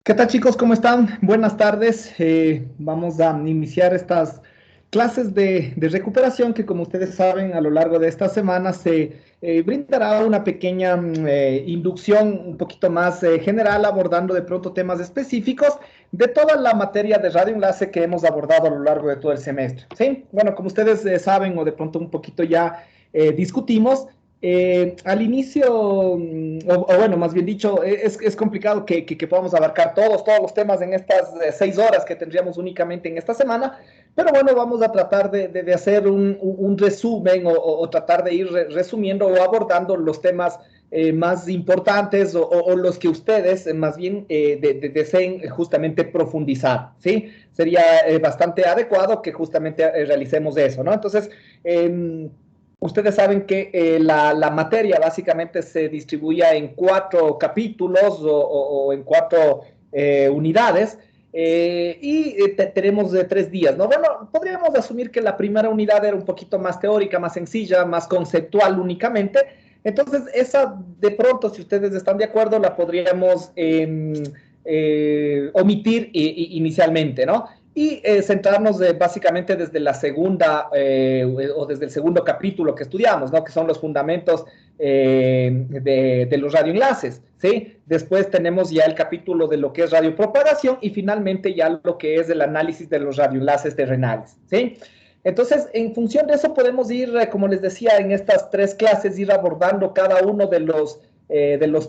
¿Qué tal, chicos? ¿Cómo están? Buenas tardes. Vamos a iniciar estas clases de recuperación que, como ustedes saben, a lo largo de esta semana se brindará una pequeña inducción un poquito más general, abordando de pronto temas específicos de toda la materia de radioenlace que hemos abordado a lo largo de todo el semestre. ¿Sí? Bueno, como ustedes saben o de pronto un poquito ya discutimos. Al inicio, o bueno, más bien dicho, es complicado que podamos abarcar todos los temas en estas 6 horas que tendríamos únicamente en esta semana, pero bueno, vamos a tratar de hacer un resumen o tratar de ir resumiendo o abordando los temas más importantes o los que ustedes más bien deseen justamente profundizar, ¿sí? Sería bastante adecuado que justamente realicemos eso, ¿no? Entonces, ustedes saben que la materia básicamente se distribuye en 4 capítulos o en 4 unidades. Tenemos 3 días, ¿no? Bueno, podríamos asumir que la primera unidad era un poquito más teórica, más sencilla, más conceptual únicamente. Entonces, esa de pronto, si ustedes están de acuerdo, la podríamos omitir inicialmente, ¿no? Y centrarnos básicamente desde la segunda o desde el segundo capítulo que estudiamos, ¿no? Que son los fundamentos de los radioenlaces, ¿sí? Después tenemos ya el capítulo de lo que es radiopropagación y finalmente ya lo que es el análisis de los radioenlaces terrenales, ¿sí? Entonces, en función de eso podemos ir, como les decía, en estas 3 clases, ir abordando cada uno de los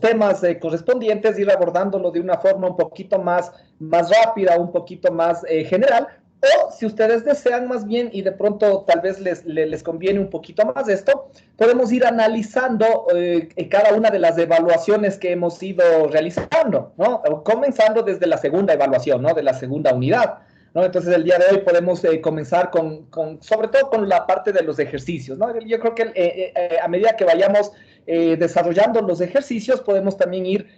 temas correspondientes, ir abordándolo de una forma un poquito más rápida, un poquito más general, o si ustedes desean más bien y de pronto tal vez les conviene un poquito más esto, podemos ir analizando cada una de las evaluaciones que hemos ido realizando, ¿no? Comenzando desde la segunda evaluación, ¿no? De la segunda unidad, ¿no? Entonces el día de hoy podemos comenzar sobre todo con la parte de los ejercicios, ¿no? Yo creo que a medida que vayamos desarrollando los ejercicios podemos también ir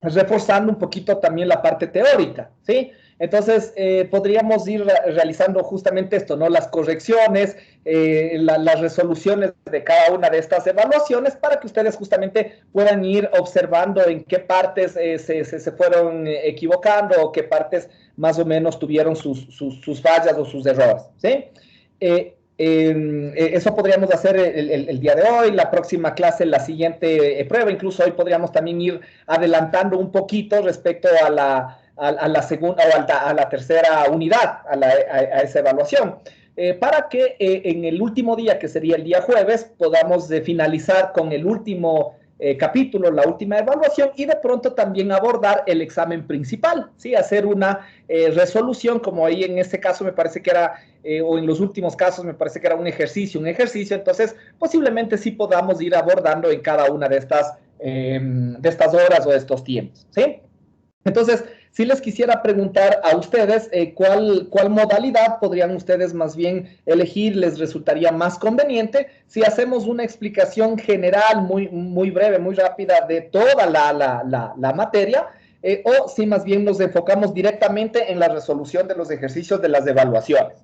reforzando un poquito también la parte teórica, ¿sí? Entonces, podríamos ir realizando justamente esto, ¿no? Las correcciones, las resoluciones de cada una de estas evaluaciones para que ustedes justamente puedan ir observando en qué partes se fueron equivocando o qué partes más o menos tuvieron sus fallas o sus errores, ¿sí? Eso podríamos hacer el día de hoy, la próxima clase, la siguiente prueba, incluso hoy podríamos también ir adelantando un poquito respecto a la segunda o a la tercera unidad, a esa evaluación, para que en el último día, que sería el día jueves, podamos finalizar con el último capítulo, la última evaluación y de pronto también abordar el examen principal, ¿sí? Hacer una resolución, como ahí en este caso me parece que era, o en los últimos casos me parece que era un ejercicio, entonces posiblemente sí podamos ir abordando en cada una de estas horas o de estos tiempos, ¿sí? Entonces, si les quisiera preguntar a ustedes cuál modalidad podrían ustedes más bien elegir, les resultaría más conveniente si hacemos una explicación general muy breve, muy rápida de toda la materia, o si más bien nos enfocamos directamente en la resolución de los ejercicios de las evaluaciones.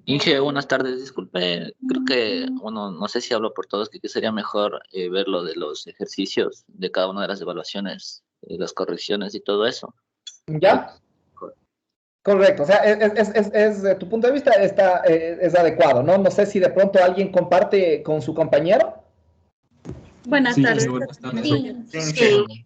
Inge, buenas tardes. Disculpe, creo que, bueno, no sé si hablo por todos, que sería mejor ver lo de los ejercicios de cada una de las evaluaciones, las correcciones y todo eso. ¿Ya? Correcto, o sea, tu punto de vista es adecuado, ¿no? No sé si de pronto alguien comparte con su compañero. Buenas Sí, tardes. buenas tardes. Sí.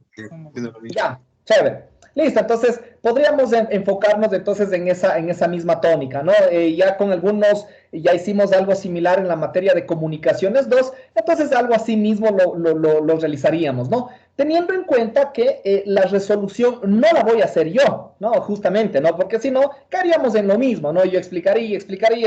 Ya, chévere. Listo, entonces podríamos enfocarnos entonces en esa misma tónica, ¿no? Ya con algunos, ya hicimos algo similar en la materia de comunicaciones 2, entonces algo así mismo lo realizaríamos, ¿no? Teniendo en cuenta que la resolución no la voy a hacer yo, ¿no? Justamente, ¿no? Porque si no, caeríamos en lo mismo, ¿no? Yo explicaría,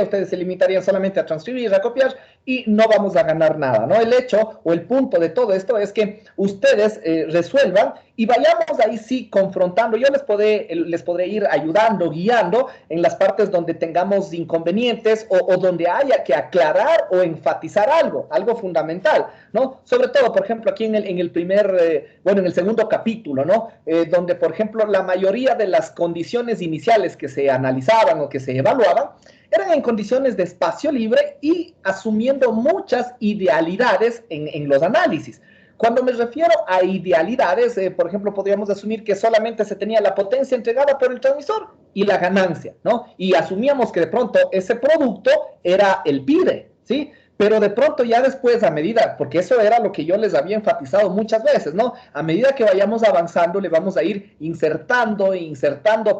ustedes se limitarían solamente a transcribir, a copiar y no vamos a ganar nada, ¿no? El hecho o el punto de todo esto es que ustedes resuelvan y vayamos ahí sí confrontando. Yo les podré ir ayudando, guiando en las partes donde tengamos inconvenientes o donde haya que aclarar o enfatizar algo fundamental, ¿no? Sobre todo, por ejemplo, aquí en el primer, bueno, en el segundo capítulo, ¿no? Donde, por ejemplo, la mayoría de las condiciones iniciales que se analizaban o que se evaluaban eran en condiciones de espacio libre y asumiendo muchas idealidades en los análisis. Cuando me refiero a idealidades, por ejemplo, podríamos asumir que solamente se tenía la potencia entregada por el transmisor y la ganancia, ¿no? Y asumíamos que de pronto ese producto era el PIDE, ¿sí? Pero de pronto ya después, a medida, porque eso era lo que yo les había enfatizado muchas veces, ¿no? A medida que vayamos avanzando, le vamos a ir insertando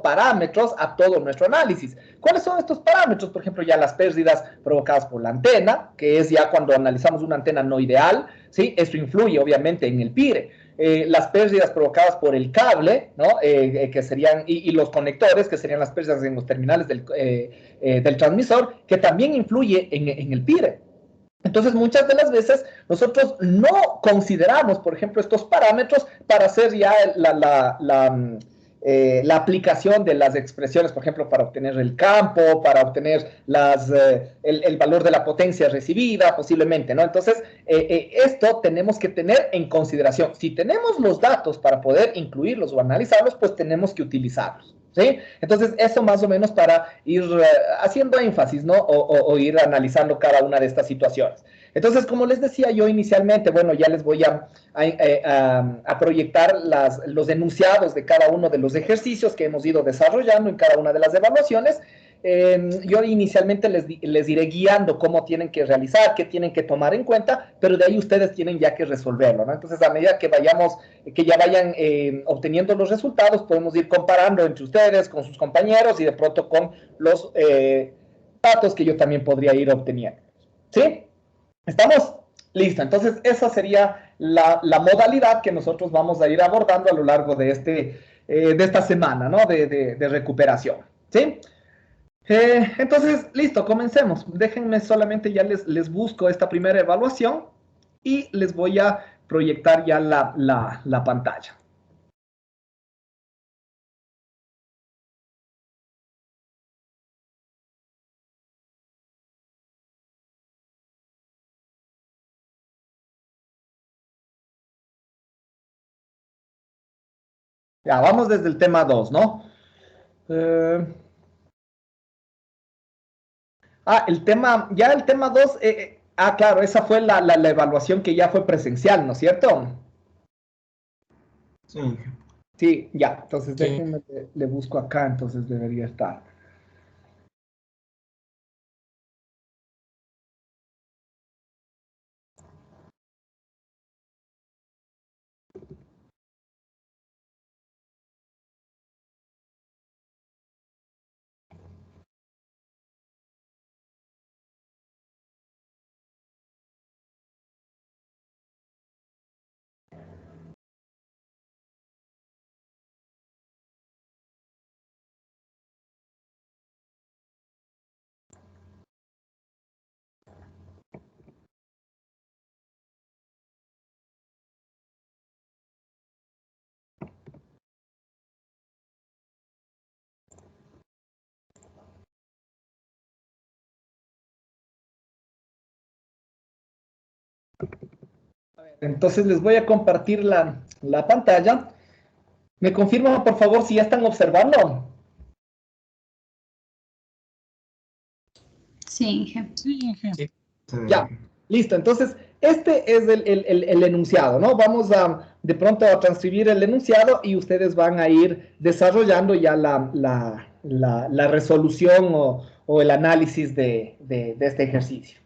parámetros a todo nuestro análisis. ¿Cuáles son estos parámetros? Por ejemplo, ya las pérdidas provocadas por la antena, que es ya cuando analizamos una antena no ideal, ¿sí? Esto influye obviamente en el PIRE. Las pérdidas provocadas por el cable, ¿no? Que serían, y los conectores, que serían las pérdidas en los terminales del transmisor, que también influye en el PIRE. Entonces, muchas de las veces nosotros no consideramos, por ejemplo, estos parámetros para hacer ya la aplicación de las expresiones, por ejemplo, para obtener el campo, para obtener el valor de la potencia recibida, posiblemente, ¿no? Entonces, esto tenemos que tener en consideración. Si tenemos los datos para poder incluirlos o analizarlos, pues tenemos que utilizarlos. ¿Sí? Entonces, eso más o menos para ir haciendo énfasis, ¿no? O ir analizando cada una de estas situaciones. Entonces, como les decía yo inicialmente, bueno, ya les voy a proyectar los enunciados de cada uno de los ejercicios que hemos ido desarrollando en cada una de las evaluaciones. Yo inicialmente les iré guiando cómo tienen que realizar, qué tienen que tomar en cuenta, pero de ahí ustedes tienen ya que resolverlo, ¿no? Entonces, a medida que ya vayan obteniendo los resultados, podemos ir comparando entre ustedes, con sus compañeros y de pronto con los datos que yo también podría ir obteniendo. ¿Sí? ¿Estamos? Listo. Entonces, esa sería la modalidad que nosotros vamos a ir abordando a lo largo de esta semana, ¿no? De recuperación. ¿Sí? Entonces, listo, comencemos. Déjenme solamente, ya les busco esta primera evaluación y les voy a proyectar ya la pantalla. Ya, vamos desde el tema 2, ¿no? Eh, el tema 2, claro, esa fue la evaluación que ya fue presencial, ¿no es cierto? Sí, Sí, ya, entonces sí. déjenme, le busco acá, entonces debería estar. Entonces les voy a compartir la pantalla. ¿Me confirman, por favor, si ya están observando? Sí, Inge. Sí. Ya, listo. Entonces, este es el enunciado, ¿no? Vamos de pronto a transcribir el enunciado y ustedes van a ir desarrollando ya la resolución o el análisis de este ejercicio.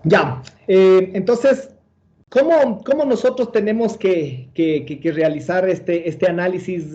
Ya, entonces, ¿cómo nosotros tenemos que realizar este análisis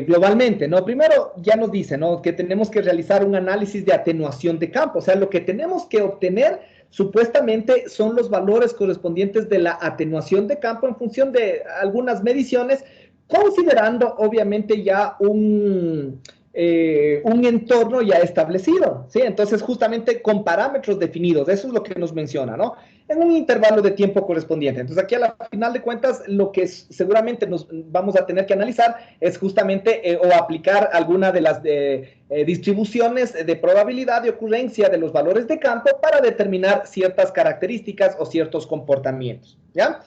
globalmente, ¿no? Primero, ya nos dice, ¿no? Que tenemos que realizar un análisis de atenuación de campo. O sea, lo que tenemos que obtener supuestamente son los valores correspondientes de la atenuación de campo en función de algunas mediciones, considerando obviamente ya un entorno ya establecido, ¿sí? Entonces, justamente con parámetros definidos, eso es lo que nos menciona, ¿no? En un intervalo de tiempo correspondiente. Entonces, aquí a la final de cuentas, lo que seguramente nos vamos a tener que analizar es justamente o aplicar alguna de las distribuciones de probabilidad de ocurrencia de los valores de campo para determinar ciertas características o ciertos comportamientos, ¿ya?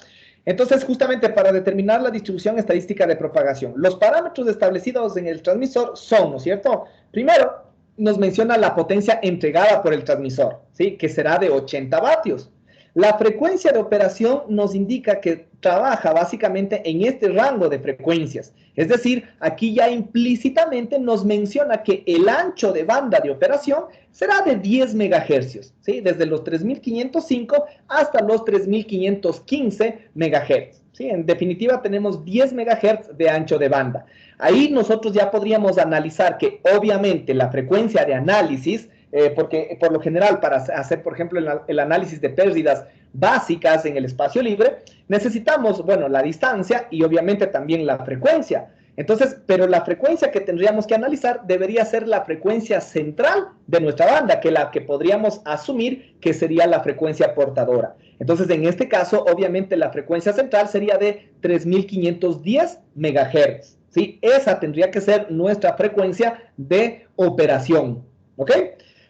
Entonces, justamente para determinar la distribución estadística de propagación, los parámetros establecidos en el transmisor son, ¿no es cierto? Primero, nos menciona la potencia entregada por el transmisor, ¿sí? Que será de 80 vatios. La frecuencia de operación nos indica que trabaja básicamente en este rango de frecuencias. Es decir, aquí ya implícitamente nos menciona que el ancho de banda de operación será de 10 megahercios, ¿sí? Desde los 3505 hasta los 3515 megahertz. ¿Sí? En definitiva, tenemos 10 megahertz de ancho de banda. Ahí nosotros ya podríamos analizar que obviamente la frecuencia de análisis, porque por lo general para hacer, por ejemplo, el análisis de pérdidas básicas en el espacio libre, necesitamos, bueno, la distancia y obviamente también la frecuencia. Entonces, pero la frecuencia que tendríamos que analizar debería ser la frecuencia central de nuestra banda, que la que podríamos asumir que sería la frecuencia portadora. Entonces, en este caso, obviamente la frecuencia central sería de 3510 megahertz, ¿sí? Esa tendría que ser nuestra frecuencia de operación, ¿ok?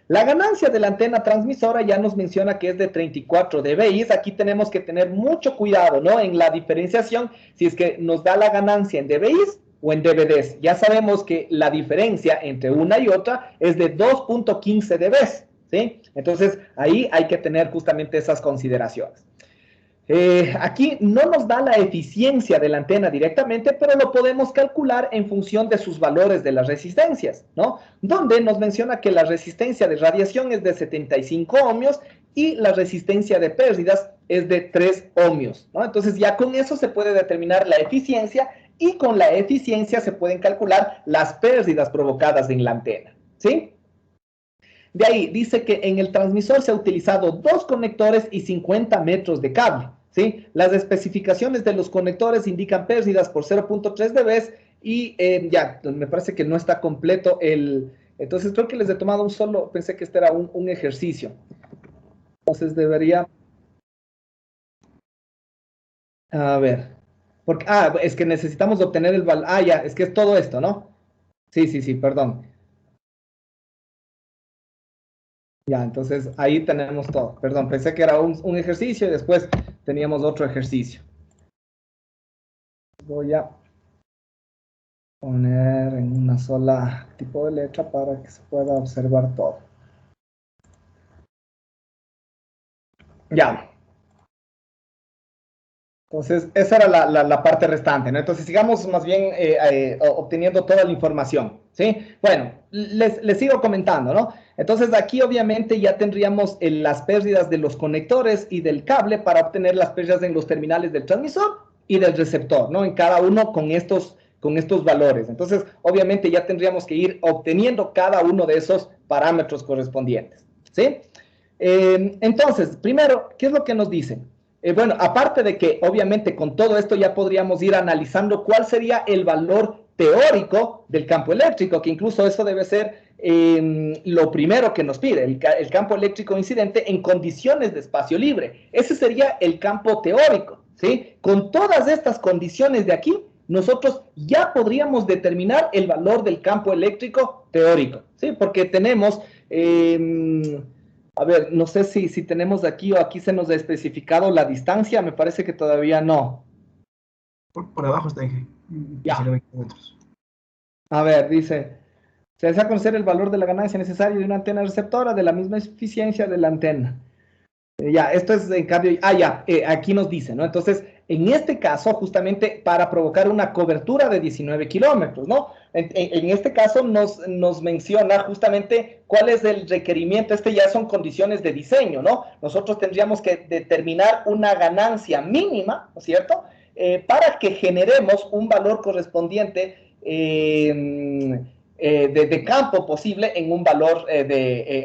La ganancia de la antena transmisora ya nos menciona que es de 34 dBi. Aquí tenemos que tener mucho cuidado, ¿no? En la diferenciación, si es que nos da la ganancia en dBi o en dBds. Ya sabemos que la diferencia entre una y otra es de 2.15 dB, ¿sí? Entonces, ahí hay que tener justamente esas consideraciones. Aquí no nos da la eficiencia de la antena directamente, pero lo podemos calcular en función de sus valores de las resistencias, ¿no? Donde nos menciona que la resistencia de radiación es de 75 ohmios y la resistencia de pérdidas es de 3 ohmios, ¿no? Entonces ya con eso se puede determinar la eficiencia y con la eficiencia se pueden calcular las pérdidas provocadas en la antena, ¿sí? De ahí dice que en el transmisor se ha utilizado 2 conectores y 50 metros de cable, ¿sí? Las especificaciones de los conectores indican pérdidas por 0.3 dB y ya, me parece que no está completo el... Entonces creo que les he tomado un solo, pensé que este era un ejercicio. Entonces debería... A ver, porque, es que necesitamos obtener el valor... ya, es que es todo esto, ¿no? Sí, perdón. Ya, entonces ahí tenemos todo. Perdón, pensé que era un ejercicio y después teníamos otro ejercicio. Voy a poner en una sola tipo de letra para que se pueda observar todo. Ya. Entonces, esa era la parte restante, ¿no? Entonces, sigamos más bien obteniendo toda la información, ¿sí? Bueno, les sigo comentando, ¿no? Entonces, aquí obviamente ya tendríamos las pérdidas de los conectores y del cable para obtener las pérdidas en los terminales del transmisor y del receptor, ¿no? En cada uno con estos valores. Entonces, obviamente ya tendríamos que ir obteniendo cada uno de esos parámetros correspondientes, ¿sí? Entonces, primero, ¿qué es lo que nos dicen? Bueno, aparte de que obviamente con todo esto ya podríamos ir analizando cuál sería el valor teórico del campo eléctrico, que incluso eso debe ser lo primero que nos pide, el campo eléctrico incidente en condiciones de espacio libre. Ese sería el campo teórico, ¿sí? Con todas estas condiciones de aquí, nosotros ya podríamos determinar el valor del campo eléctrico teórico, ¿sí? Porque tenemos... a ver, no sé si tenemos aquí o aquí se nos ha especificado la distancia, me parece que todavía no. Por abajo está ahí. Ya. A ver, dice, se desea conocer el valor de la ganancia necesaria de una antena receptora de la misma eficiencia de la antena. Ya, esto es en cambio, ya, aquí nos dice, ¿no? Entonces, en este caso, justamente para provocar una cobertura de 19 kilómetros, ¿no? En este caso nos menciona justamente cuál es el requerimiento. Ya son condiciones de diseño, ¿no? Nosotros tendríamos que determinar una ganancia mínima, ¿no es cierto? Para que generemos un valor correspondiente de campo posible en un valor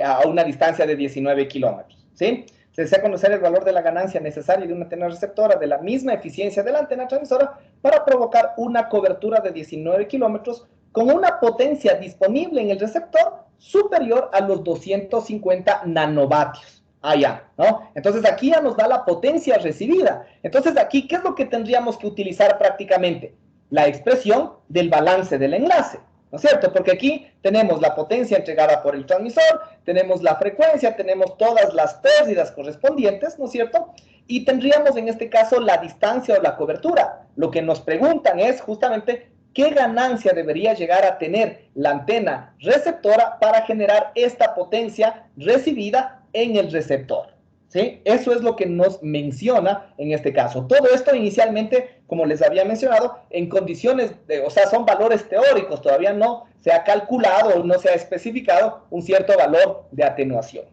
a una distancia de 19 kilómetros, ¿sí? Se desea conocer el valor de la ganancia necesaria de una antena receptora de la misma eficiencia de la antena transmisora para provocar una cobertura de 19 kilómetros con una potencia disponible en el receptor superior a los 250 nanovatios. Ya, ¿no? Entonces aquí ya nos da la potencia recibida. Entonces aquí, ¿qué es lo que tendríamos que utilizar prácticamente? La expresión del balance del enlace, ¿no es cierto? Porque aquí tenemos la potencia entregada por el transmisor, tenemos la frecuencia, tenemos todas las pérdidas correspondientes, ¿no es cierto? Y tendríamos en este caso la distancia o la cobertura. Lo que nos preguntan es justamente qué ganancia debería llegar a tener la antena receptora para generar esta potencia recibida en el receptor. ¿Sí? Eso es lo que nos menciona en este caso. Todo esto inicialmente, como les había mencionado, en condiciones o sea, son valores teóricos, todavía no se ha calculado o no se ha especificado un cierto valor de atenuación.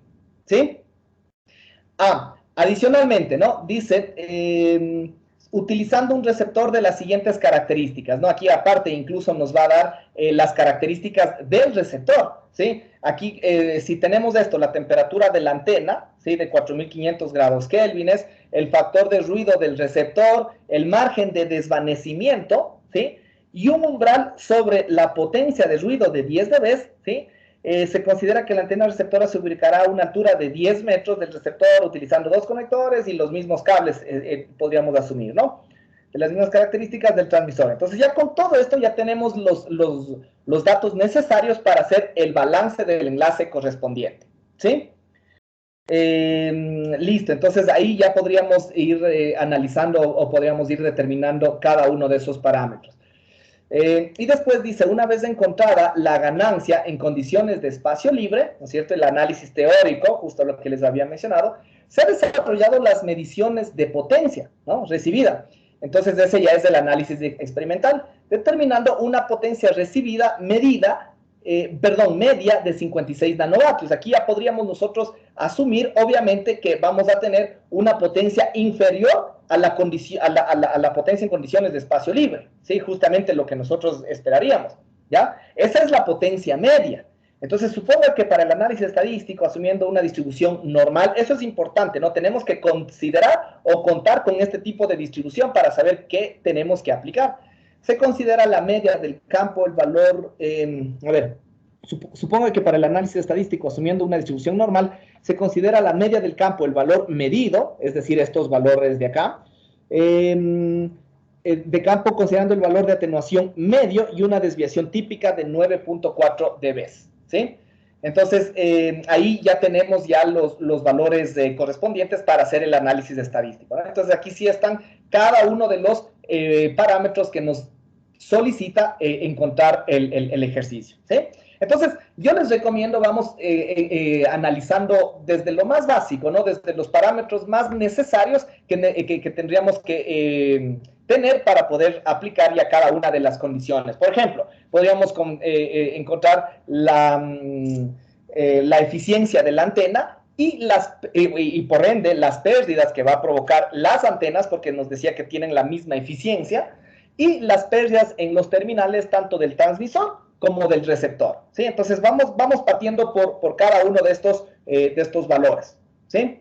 ¿Sí? Adicionalmente, ¿no? Dice, utilizando un receptor de las siguientes características, ¿no? Aquí aparte incluso nos va a dar las características del receptor, ¿sí? Aquí, si tenemos esto, la temperatura de la antena, ¿sí? De 4500 grados Kelvines, el factor de ruido del receptor, el margen de desvanecimiento, ¿sí? Y un umbral sobre la potencia de ruido de 10 dB, ¿sí? Se considera que la antena receptora se ubicará a una altura de 10 metros del receptor utilizando dos conectores y los mismos cables, podríamos asumir, ¿no? De las mismas características del transmisor. Entonces ya con todo esto ya tenemos los datos necesarios para hacer el balance del enlace correspondiente, ¿sí? Listo, entonces ahí ya podríamos ir analizando o podríamos ir determinando cada uno de esos parámetros. Y después dice, una vez encontrada la ganancia en condiciones de espacio libre, ¿no es cierto? El análisis teórico, justo lo que les había mencionado, se han desarrollado las mediciones de potencia, ¿no? Recibida. Entonces ese ya es el análisis experimental, determinando una potencia recibida media de 56 nanovatios. Aquí ya podríamos nosotros asumir, obviamente, que vamos a tener una potencia inferior a la potencia en condiciones de espacio libre, ¿sí? Justamente lo que nosotros esperaríamos, ¿ya? Esa es la potencia media. Entonces, supongo que para el análisis estadístico, asumiendo una distribución normal, eso es importante, ¿no? Tenemos que considerar o contar con este tipo de distribución para saber qué tenemos que aplicar. Se considera la media del campo, el valor, supongo que para el análisis estadístico, asumiendo una distribución normal, se considera la media del campo, el valor medido, es decir, estos valores de acá, de campo considerando el valor de atenuación medio y una desviación típica de 9.4 dB, ¿sí? Entonces, ahí ya tenemos ya los valores correspondientes para hacer el análisis estadístico, ¿no? Entonces, aquí sí están cada uno de los parámetros que nos solicita encontrar el ejercicio, ¿sí? Entonces, yo les recomiendo, vamos analizando desde lo más básico, ¿no? Desde los parámetros más necesarios que tendríamos que tener para poder aplicar ya cada una de las condiciones. Por ejemplo, podríamos encontrar la eficiencia de la antena y por ende las pérdidas que va a provocar las antenas, porque nos decía que tienen la misma eficiencia, y las pérdidas en los terminales tanto del transmisor como del receptor, ¿sí? Entonces vamos partiendo por cada uno de estos valores, ¿sí?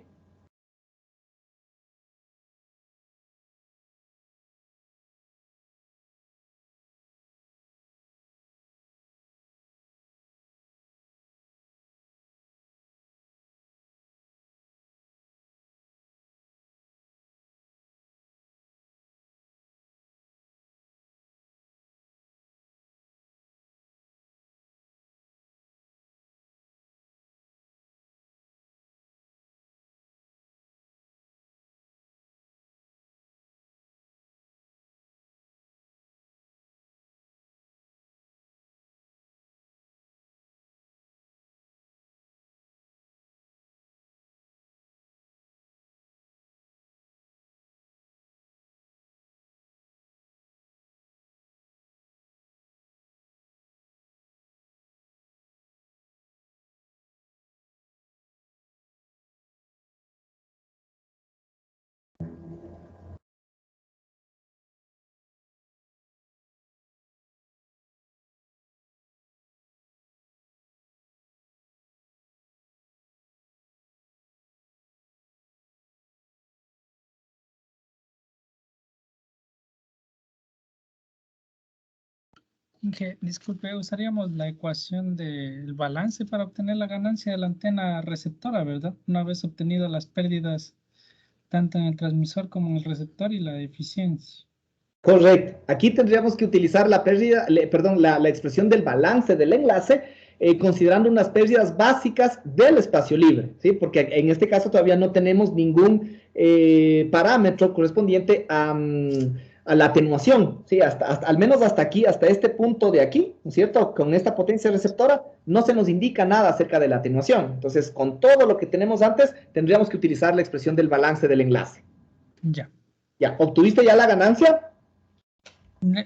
Inge, disculpe, usaríamos la ecuación del balance para obtener la ganancia de la antena receptora, ¿verdad? Una vez obtenido las pérdidas tanto en el transmisor como en el receptor y la eficiencia. Correcto. Aquí tendríamos que utilizar la pérdida, perdón, la expresión del balance del enlace, considerando unas pérdidas básicas del espacio libre, ¿sí? Porque en este caso todavía no tenemos ningún parámetro correspondiente a la atenuación, ¿sí? Al menos hasta aquí, hasta este punto de aquí, ¿no es cierto? Con esta potencia receptora no se nos indica nada acerca de la atenuación. Entonces, con todo lo que tenemos antes, tendríamos que utilizar la expresión del balance del enlace. Ya. Ya, ¿obtuviste ya la ganancia?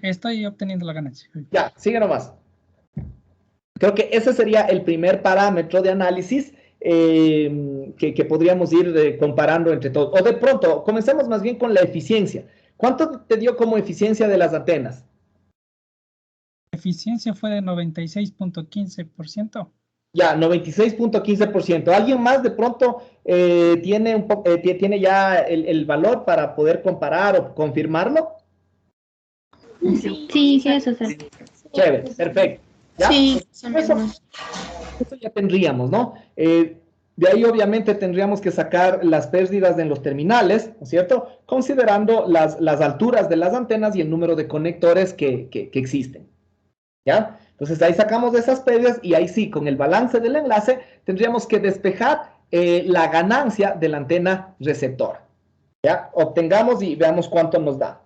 Estoy obteniendo la ganancia. Ya, sigue nomás. Creo que ese sería el primer parámetro de análisis que podríamos ir comparando entre todos. O de pronto, comencemos más bien con la eficiencia. ¿Cuánto te dio como eficiencia de las antenas? La eficiencia fue de 96.15%. Ya, 96.15%. ¿Alguien más de pronto tiene ya el valor para poder comparar o confirmarlo? Sí, eso es. Chévere, perfecto. ¿Ya? Sí, Eso ya tendríamos, ¿no? De ahí obviamente tendríamos que sacar las pérdidas en los terminales, ¿no es cierto? Considerando las alturas de las antenas y el número de conectores que existen, ¿ya? Entonces ahí sacamos esas pérdidas y ahí sí, con el balance del enlace, tendríamos que despejar la ganancia de la antena receptora, ¿ya? Obtengamos y veamos cuánto nos da.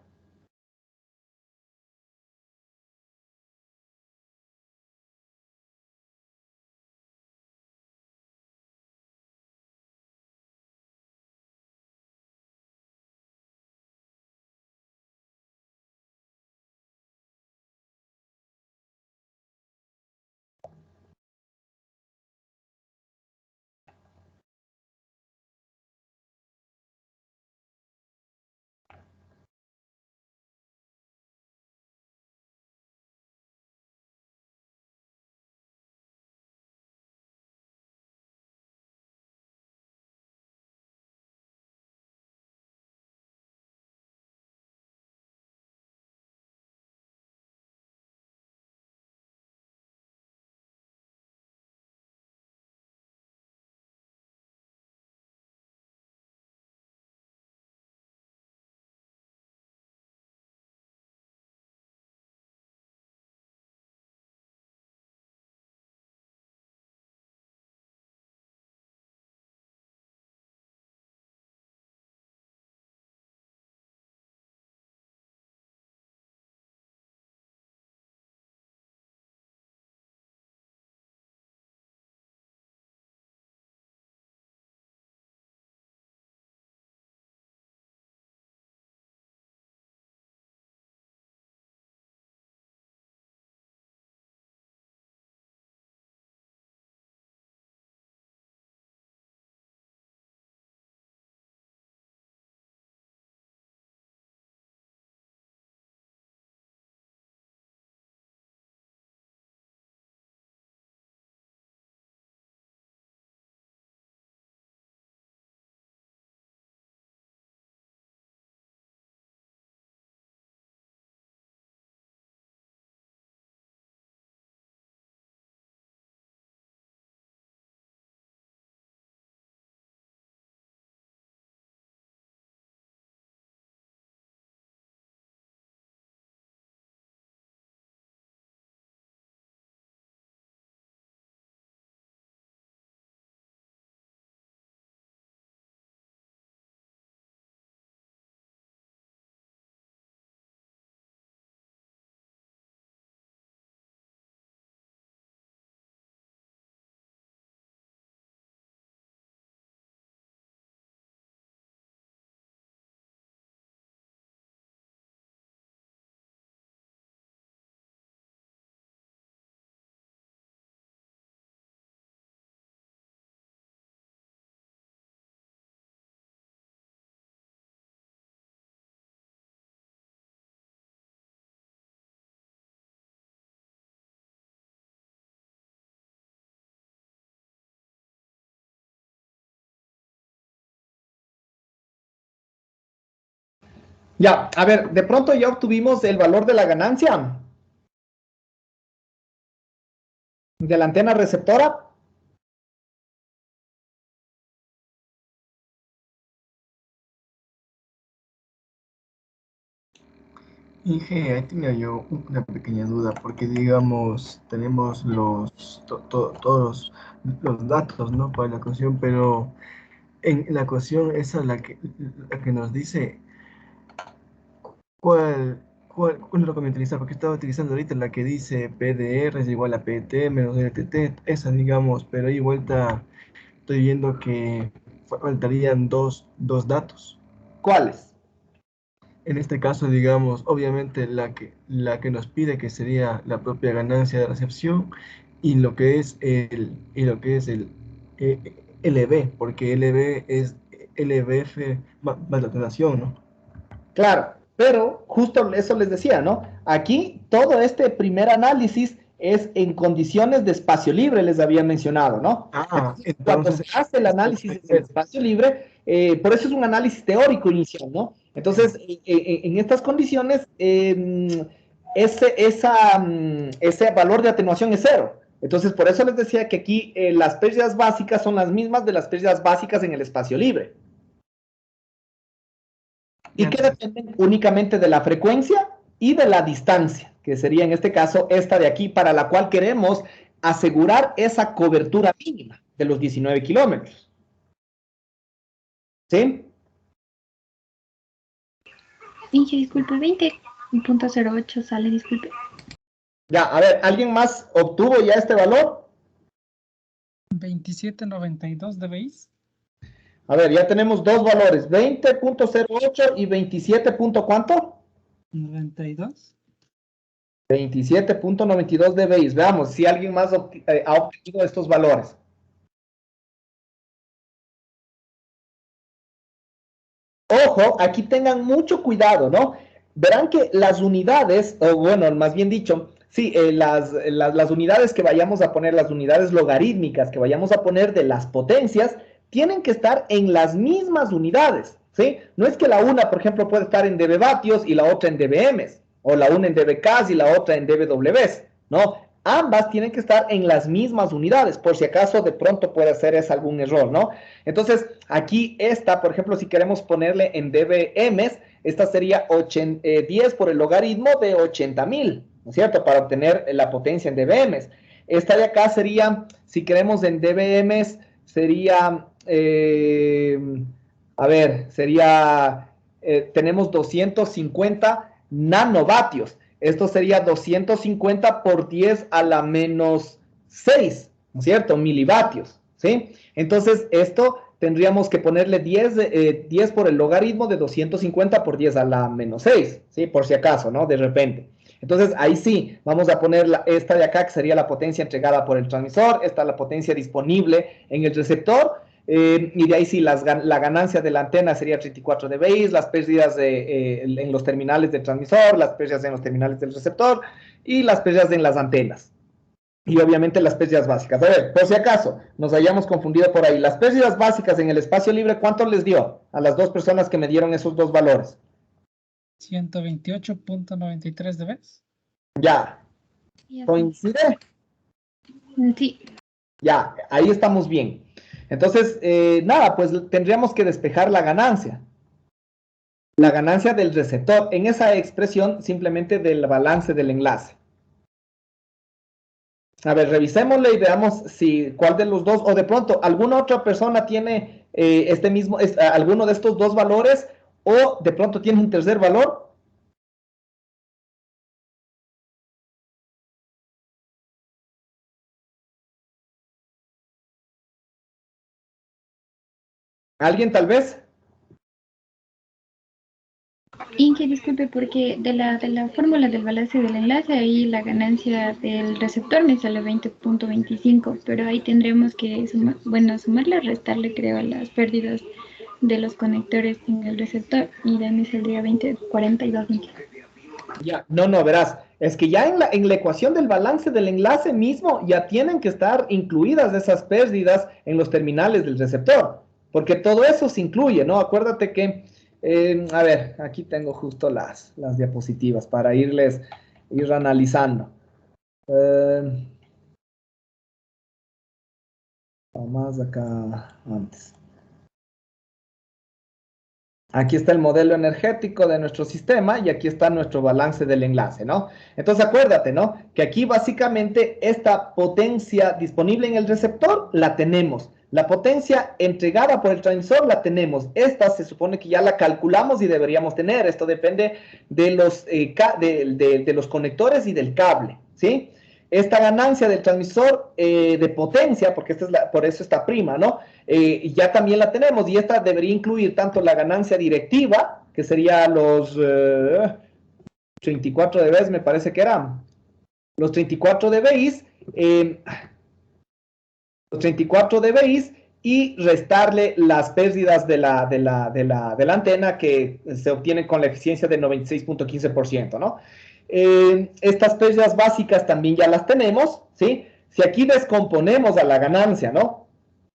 Ya, a ver, de pronto ya obtuvimos el valor de la ganancia. de la antena receptora. Inge, ahí tenía yo una pequeña duda, porque digamos, tenemos todos los datos, ¿no? Para la ecuación, pero en la ecuación esa, la que nos dice cuál es lo que voy a utilizar, porque estaba utilizando ahorita la que dice PDR es igual a PT menos LTT, esa digamos, pero ahí vuelta estoy viendo que faltarían dos datos. ¿Cuáles? En este caso, digamos, obviamente la que nos pide que sería la propia ganancia de recepción y lo que es el eh, LB, porque LB es LBF más la alteración, ¿no? Claro, pero justo eso les decía, ¿no? Aquí todo este primer análisis es en condiciones de espacio libre, les había mencionado, ¿no? Entonces, cuando se Entonces, hace el análisis en el espacio libre, por eso es un análisis teórico inicial, ¿no? Entonces, en estas condiciones, ese valor de atenuación es cero. Entonces, por eso les decía que aquí las pérdidas básicas son las mismas de las pérdidas básicas en el espacio libre. Y que dependen únicamente de la frecuencia y de la distancia, que sería en este caso esta de aquí, para la cual queremos asegurar esa cobertura mínima de los 19 kilómetros. ¿Sí? Inge, disculpe, 20.08 sale, disculpe. Ya, a ver, ¿alguien más obtuvo ya este valor? 27.92 de base. A ver, ya tenemos dos valores, 20.08 y 27. ¿Cuánto? 92. 27.92 de base. Veamos si alguien más ha obtenido estos valores. Ojo, aquí tengan mucho cuidado, ¿no? Verán que las unidades, o bueno, más bien dicho, sí, las unidades que vayamos a poner, las unidades logarítmicas que vayamos a poner de las potencias, tienen que estar en las mismas unidades, ¿sí? No es que la una, por ejemplo, puede estar en dB vatios y la otra en dBms, o la una en dBks y la otra en dBws, ¿no? Ambas tienen que estar en las mismas unidades, por si acaso de pronto puede ser ese algún error, ¿no? Entonces, aquí esta, por ejemplo, si queremos ponerle en dBms, esta sería 10 por el logaritmo de 80.000, ¿no es cierto? Para obtener la potencia en dBms. Esta de acá sería, si queremos en dBms, sería, a ver, sería, tenemos 250 nanovatios. Esto sería 250 por 10 a la menos 6, ¿no es cierto? Milivatios, ¿sí? Entonces, esto tendríamos que ponerle 10 por el logaritmo de 250 por 10 a la menos 6, ¿sí? Por si acaso, ¿no? De repente. Entonces, ahí sí, vamos a poner esta de acá, que sería la potencia entregada por el transmisor, esta es la potencia disponible en el receptor, y de ahí sí, la ganancia de la antena sería 34 dBi, las pérdidas en los terminales del transmisor, las pérdidas en los terminales del receptor, y las pérdidas en las antenas. Y obviamente las pérdidas básicas. A ver, por si acaso nos hayamos confundido por ahí, las pérdidas básicas en el espacio libre, ¿cuánto les dio a las dos personas que me dieron esos dos valores? 128.93 de base. Ya. ¿Coincide? Sí. Ya, ahí estamos bien. Entonces, nada, pues tendríamos que despejar la ganancia. La ganancia del receptor en esa expresión simplemente del balance del enlace. A ver, revisémosle y veamos si cuál de los dos, o de pronto alguna otra persona tiene alguno de estos dos valores, o de pronto tiene un tercer valor. ¿Alguien tal vez? Inge, disculpe, porque de la fórmula del balance del enlace, ahí la ganancia del receptor me sale 20.25, pero ahí tendremos que sumarle, restarle, creo, las pérdidas de los conectores en el receptor, y de ahí me saldría 20.42. Ya, no, verás, es que ya en la ecuación del balance del enlace mismo ya tienen que estar incluidas esas pérdidas en los terminales del receptor, porque todo eso se incluye, ¿no? Acuérdate que, a ver, aquí tengo justo las diapositivas para ir analizando. más acá antes. Aquí está el modelo energético de nuestro sistema y aquí está nuestro balance del enlace, ¿no? Entonces acuérdate, ¿no? Que aquí básicamente esta potencia disponible en el receptor la tenemos. La potencia entregada por el transmisor la tenemos. Esta se supone que ya la calculamos y deberíamos tener. Esto depende de los conectores y del cable, ¿sí? Esta ganancia del transmisor de potencia, porque por eso está prima, ¿no? Ya también la tenemos y esta debería incluir tanto la ganancia directiva, que sería los 34 dB, me parece que eran. Los 34 dBi, los 34 dBi y restarle las pérdidas de la antena que se obtienen con la eficiencia de 96.15%, ¿no? Estas pérdidas básicas también ya las tenemos, ¿sí? Si aquí descomponemos a la ganancia, ¿no?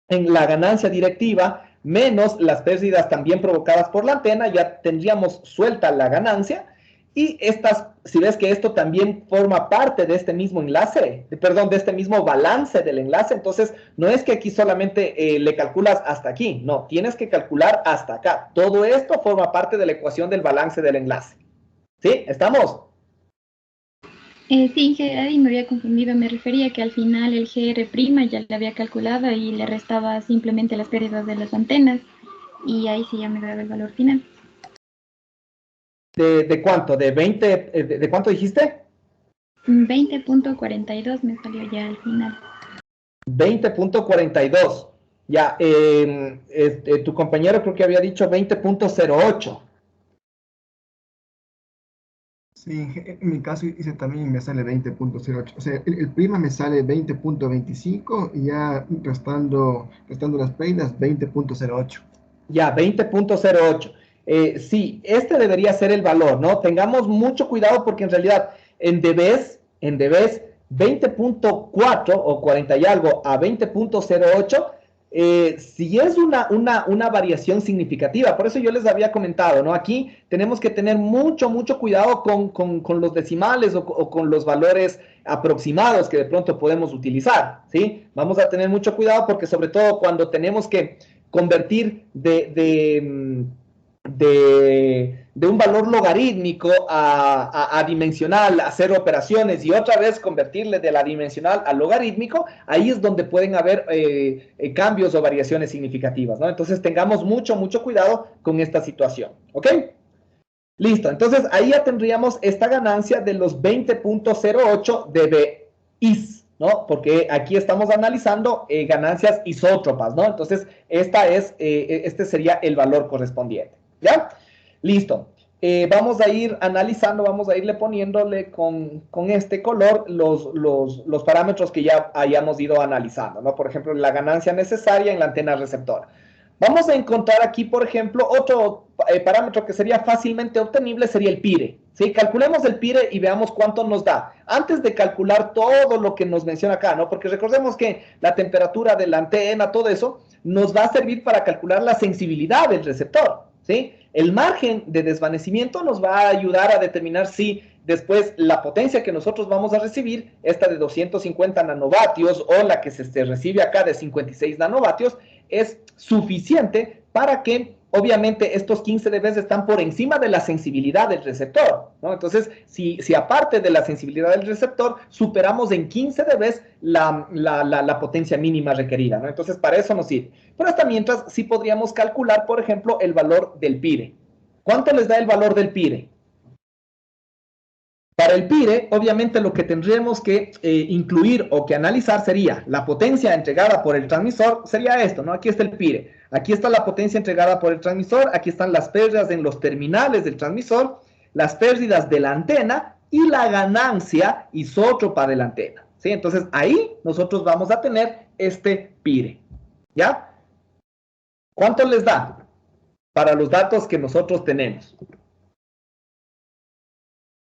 En la ganancia directiva menos las pérdidas también provocadas por la antena, ya tendríamos suelta la ganancia. Y si ves que esto también forma parte de este mismo enlace, de este mismo balance del enlace, entonces no es que aquí solamente le calculas hasta aquí, no, tienes que calcular hasta acá. Todo esto forma parte de la ecuación del balance del enlace. ¿Sí? ¿Estamos? Sí, ahí me había confundido, me refería que al final el GR' ya le había calculado y le restaba simplemente las pérdidas de las antenas y ahí sí ya me daba el valor final. ¿De cuánto? ¿De 20? ¿De cuánto dijiste? 20.42 me salió ya al final. 20.42. Ya, tu compañero creo que había dicho 20.08. Sí, en mi caso hice también y me sale 20.08. O sea, el prima me sale 20.25 y ya restando las pérdidas 20.08. Ya, 20.08. Sí, este debería ser el valor, ¿no? Tengamos mucho cuidado porque en realidad en dBs 20.4 o 40 y algo a 20.08, si es una variación significativa. Por eso yo les había comentado, ¿no? Aquí tenemos que tener mucho cuidado con los decimales o con los valores aproximados que de pronto podemos utilizar, ¿sí? Vamos a tener mucho cuidado porque sobre todo cuando tenemos que convertir de un valor logarítmico a dimensional, hacer operaciones y otra vez convertirle de la dimensional al logarítmico, ahí es donde pueden haber cambios o variaciones significativas, ¿no? Entonces tengamos mucho cuidado con esta situación, ¿ok? Listo, entonces ahí ya tendríamos esta ganancia de los 20.08 dBis, ¿no? Porque aquí estamos analizando ganancias isótropas, ¿no? Entonces, este sería el valor correspondiente, ¿ya? Listo. Vamos a ir analizando, vamos a irle poniéndole con este color los parámetros que ya hayamos ido analizando, ¿no? Por ejemplo, la ganancia necesaria en la antena receptora. Vamos a encontrar aquí, por ejemplo, otro parámetro que sería fácilmente obtenible, sería el PIRE. ¿Sí? Calculemos el PIRE y veamos cuánto nos da. Antes de calcular todo lo que nos menciona acá, ¿no? Porque recordemos que la temperatura de la antena, todo eso, nos va a servir para calcular la sensibilidad del receptor, ¿sí? El margen de desvanecimiento nos va a ayudar a determinar si después la potencia que nosotros vamos a recibir, esta de 250 nanovatios o la que se recibe acá de 56 nanovatios, es suficiente para que obviamente estos 15 dB están por encima de la sensibilidad del receptor, ¿no? Entonces, si aparte de la sensibilidad del receptor, superamos en 15 dB la potencia mínima requerida, ¿no? Entonces, para eso nos sirve. Pero hasta mientras, sí podríamos calcular, por ejemplo, el valor del PIRE. ¿Cuánto les da el valor del PIRE? Para el PIRE, obviamente lo que tendríamos que incluir o que analizar sería la potencia entregada por el transmisor, sería esto, ¿no? Aquí está el PIRE, aquí está la potencia entregada por el transmisor, aquí están las pérdidas en los terminales del transmisor, las pérdidas de la antena y la ganancia isótropa de la antena, ¿sí? Entonces ahí nosotros vamos a tener este PIRE, ¿ya? ¿Cuánto les da? Para los datos que nosotros tenemos.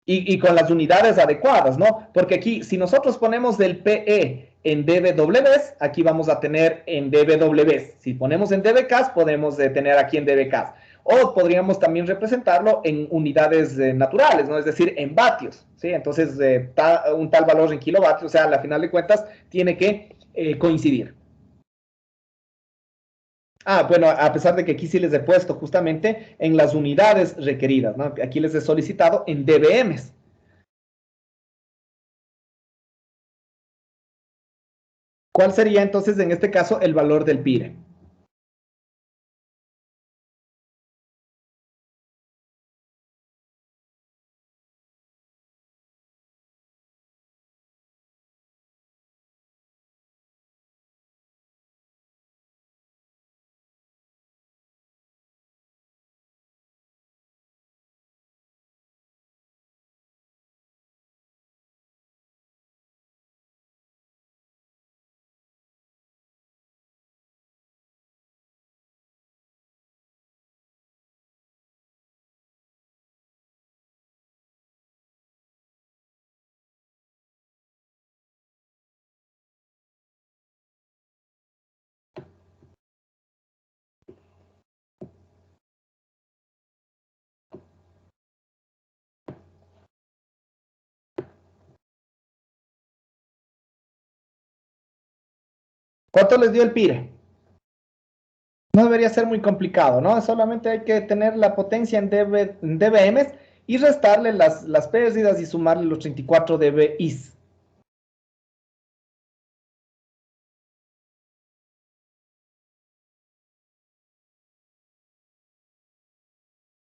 Y con las unidades adecuadas, ¿no? Porque aquí, si nosotros ponemos el PE en dBWs, aquí vamos a tener en dBWs. Si ponemos en dBks, podemos tener aquí en dBks. O podríamos también representarlo en unidades naturales, ¿no? Es decir, en vatios, ¿sí? Entonces, un tal valor en kilovatios, o sea, a la final de cuentas, tiene que coincidir. Ah, bueno, a pesar de que aquí sí les he puesto justamente en las unidades requeridas, ¿no? Aquí les he solicitado en dBMs. ¿Cuál sería entonces en este caso el valor del PIRE? ¿Cuánto les dio el PIRE? No debería ser muy complicado, ¿no? Solamente hay que tener la potencia en dBms y restarle las pérdidas y sumarle los 34 dBis.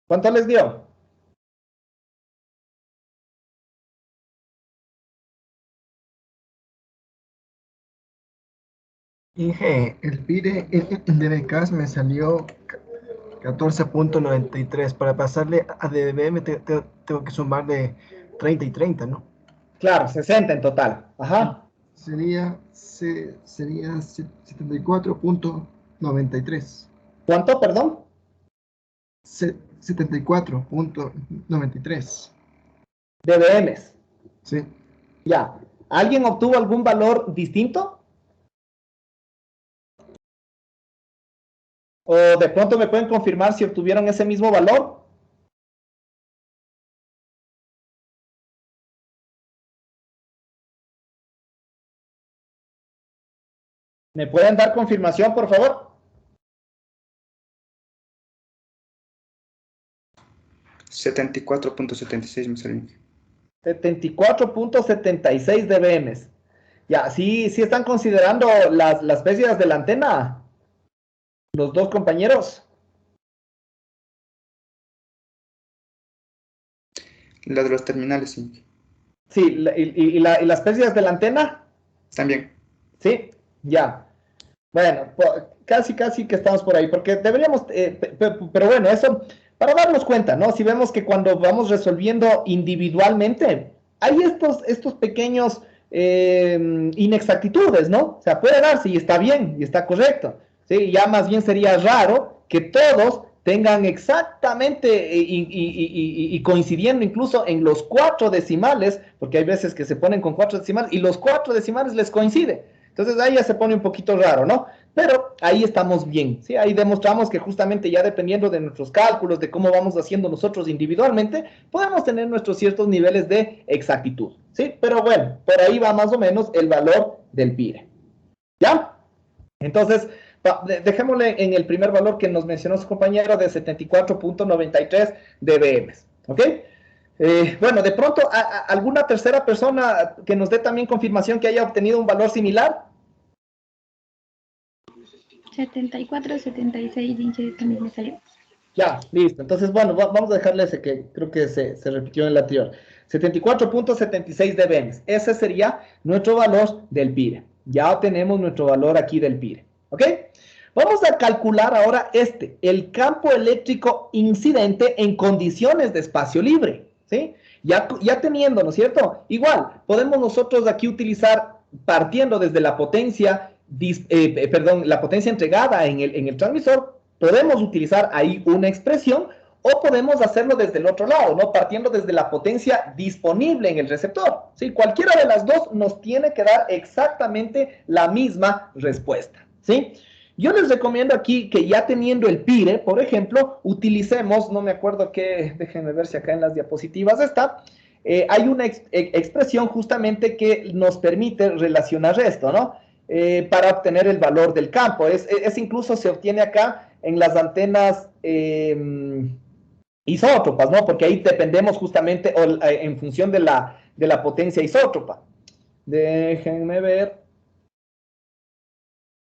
¿Cuánto les dio? Inge, el PIRE en DBCAS me salió 14.93. Para pasarle a DBM tengo que sumarle 30 y 30, ¿no? Claro, 60 en total. Ajá. Sería 74.93. ¿Cuánto, perdón? 74.93. dBms. Sí. Ya. ¿Alguien obtuvo algún valor distinto? ¿O de pronto me pueden confirmar si obtuvieron ese mismo valor? ¿Me pueden dar confirmación, por favor? 74.76 me salió. 74.76 dBms. Ya, sí, sí están considerando las pérdidas de la antena, los dos compañeros. La de los terminales, sí. Sí, y las pérdidas de la antena. También. Sí, ya. Bueno, casi que estamos por ahí, porque deberíamos, pero bueno, eso, para darnos cuenta, ¿no? Si vemos que cuando vamos resolviendo individualmente, hay estos pequeños inexactitudes, ¿no? O sea, puede darse y está bien, y está correcto, ¿sí? Ya más bien sería raro que todos tengan exactamente y coincidiendo incluso en los 4 decimales, porque hay veces que se ponen con 4 decimales y los 4 decimales les coincide. Entonces ahí ya se pone un poquito raro, ¿no? Pero ahí estamos bien, ¿sí? Ahí demostramos que justamente ya dependiendo de nuestros cálculos, de cómo vamos haciendo nosotros individualmente, podemos tener nuestros ciertos niveles de exactitud, ¿sí? Pero bueno, por ahí va más o menos el valor del PIRE, ¿ya? Entonces, dejémosle en el primer valor que nos mencionó su compañero de 74.93 dBm, ¿ok? Bueno, de pronto, ¿alguna tercera persona que nos dé también confirmación que haya obtenido un valor similar? 74, 76, Inge, también me salió. Ya, listo. Entonces, bueno, vamos a dejarle ese que creo que se repitió en el anterior. 74.76 dBm. Ese sería nuestro valor del PIRE. Ya obtenemos nuestro valor aquí del PIRE. ¿Ok? Vamos a calcular ahora el campo eléctrico incidente en condiciones de espacio libre. ¿Sí? Ya teniendo, ¿no es cierto? Igual, podemos nosotros aquí utilizar, partiendo desde la potencia, la potencia entregada en el transmisor, podemos utilizar ahí una expresión o podemos hacerlo desde el otro lado, ¿no? Partiendo desde la potencia disponible en el receptor. ¿Sí? Cualquiera de las dos nos tiene que dar exactamente la misma respuesta. ¿Sí? Yo les recomiendo aquí que ya teniendo el PIRE, por ejemplo, utilicemos, no me acuerdo qué, déjenme ver si acá en las diapositivas está, hay una expresión justamente que nos permite relacionar esto, ¿no? para obtener el valor del campo. Es incluso se obtiene acá en las antenas isótropas, ¿no? Porque ahí dependemos justamente en función de la potencia isótropa. Déjenme ver.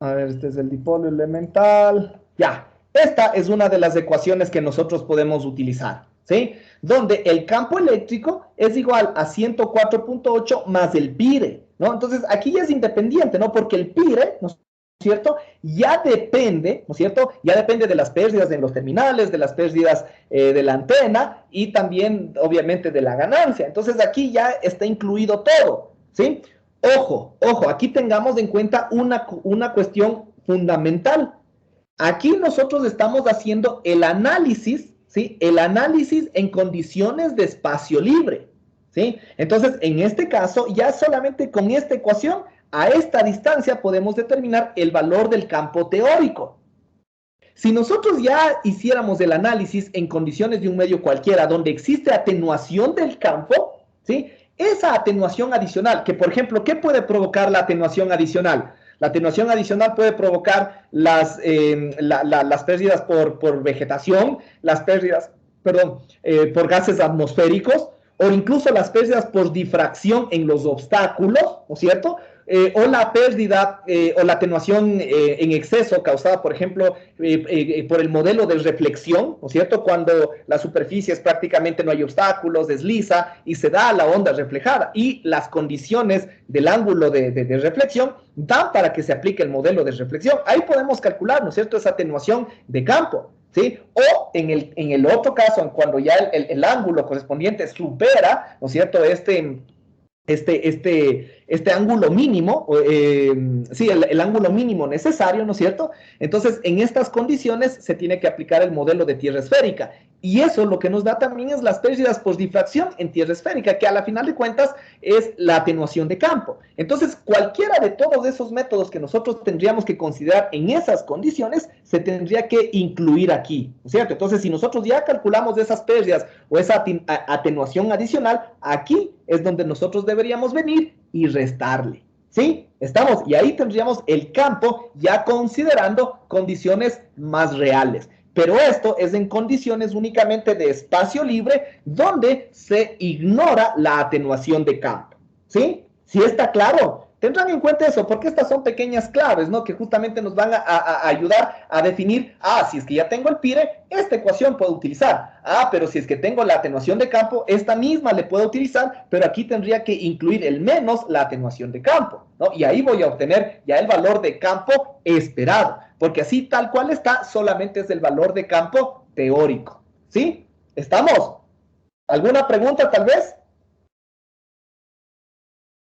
A ver, este es el dipolo elemental. Ya, esta es una de las ecuaciones que nosotros podemos utilizar, ¿sí? Donde el campo eléctrico es igual a 104.8 más el pire, ¿no? Entonces, aquí ya es independiente, ¿no? Porque el pire, ¿no es cierto? Ya depende, ¿no es cierto? Ya depende de las pérdidas en los terminales, de las pérdidas de la antena y también, obviamente, de la ganancia. Entonces, aquí ya está incluido todo, ¿sí? Ojo, aquí tengamos en cuenta una cuestión fundamental. Aquí nosotros estamos haciendo el análisis, ¿sí? El análisis en condiciones de espacio libre, ¿sí? Entonces, en este caso, ya solamente con esta ecuación, a esta distancia podemos determinar el valor del campo teórico. Si nosotros ya hiciéramos el análisis en condiciones de un medio cualquiera, donde existe atenuación del campo, ¿sí? Esa atenuación adicional, que por ejemplo, ¿qué puede provocar la atenuación adicional? La atenuación adicional puede provocar las pérdidas por vegetación, las pérdidas, perdón, por gases atmosféricos, o incluso las pérdidas por difracción en los obstáculos, ¿no es cierto? O la pérdida o la atenuación en exceso causada, por ejemplo, por el modelo de reflexión, ¿no es cierto? Cuando la superficie es prácticamente no hay obstáculos, desliza y se da la onda reflejada. Y las condiciones del ángulo de reflexión dan para que se aplique el modelo de reflexión. Ahí podemos calcular, ¿no es cierto?, esa atenuación de campo, ¿sí? O en el otro caso, cuando ya el ángulo correspondiente supera, ¿no es cierto?, este ángulo mínimo, sí, el ángulo mínimo necesario, ¿no es cierto? Entonces, en estas condiciones se tiene que aplicar el modelo de tierra esférica. Y eso lo que nos da también es las pérdidas por difracción en tierra esférica, que a la final de cuentas es la atenuación de campo. Entonces, cualquiera de todos esos métodos que nosotros tendríamos que considerar en esas condiciones, se tendría que incluir aquí, ¿no es cierto? Entonces, si nosotros ya calculamos esas pérdidas o esa atenuación adicional, aquí es donde nosotros deberíamos venir y restarle, ¿sí? Estamos, y ahí tendríamos el campo ya considerando condiciones más reales. Pero esto es en condiciones únicamente de espacio libre donde se ignora la atenuación de campo, ¿sí? Si está claro, tendrán en cuenta eso, porque estas son pequeñas claves, ¿no? Que justamente nos van a ayudar a definir, si es que ya tengo el pire, esta ecuación puedo utilizar. Pero si es que tengo la atenuación de campo, esta misma le puedo utilizar, pero aquí tendría que incluir el menos la atenuación de campo, ¿no? Y ahí voy a obtener ya el valor de campo esperado, porque así tal cual está, solamente es el valor de campo teórico, ¿sí? ¿Estamos? ¿Alguna pregunta tal vez?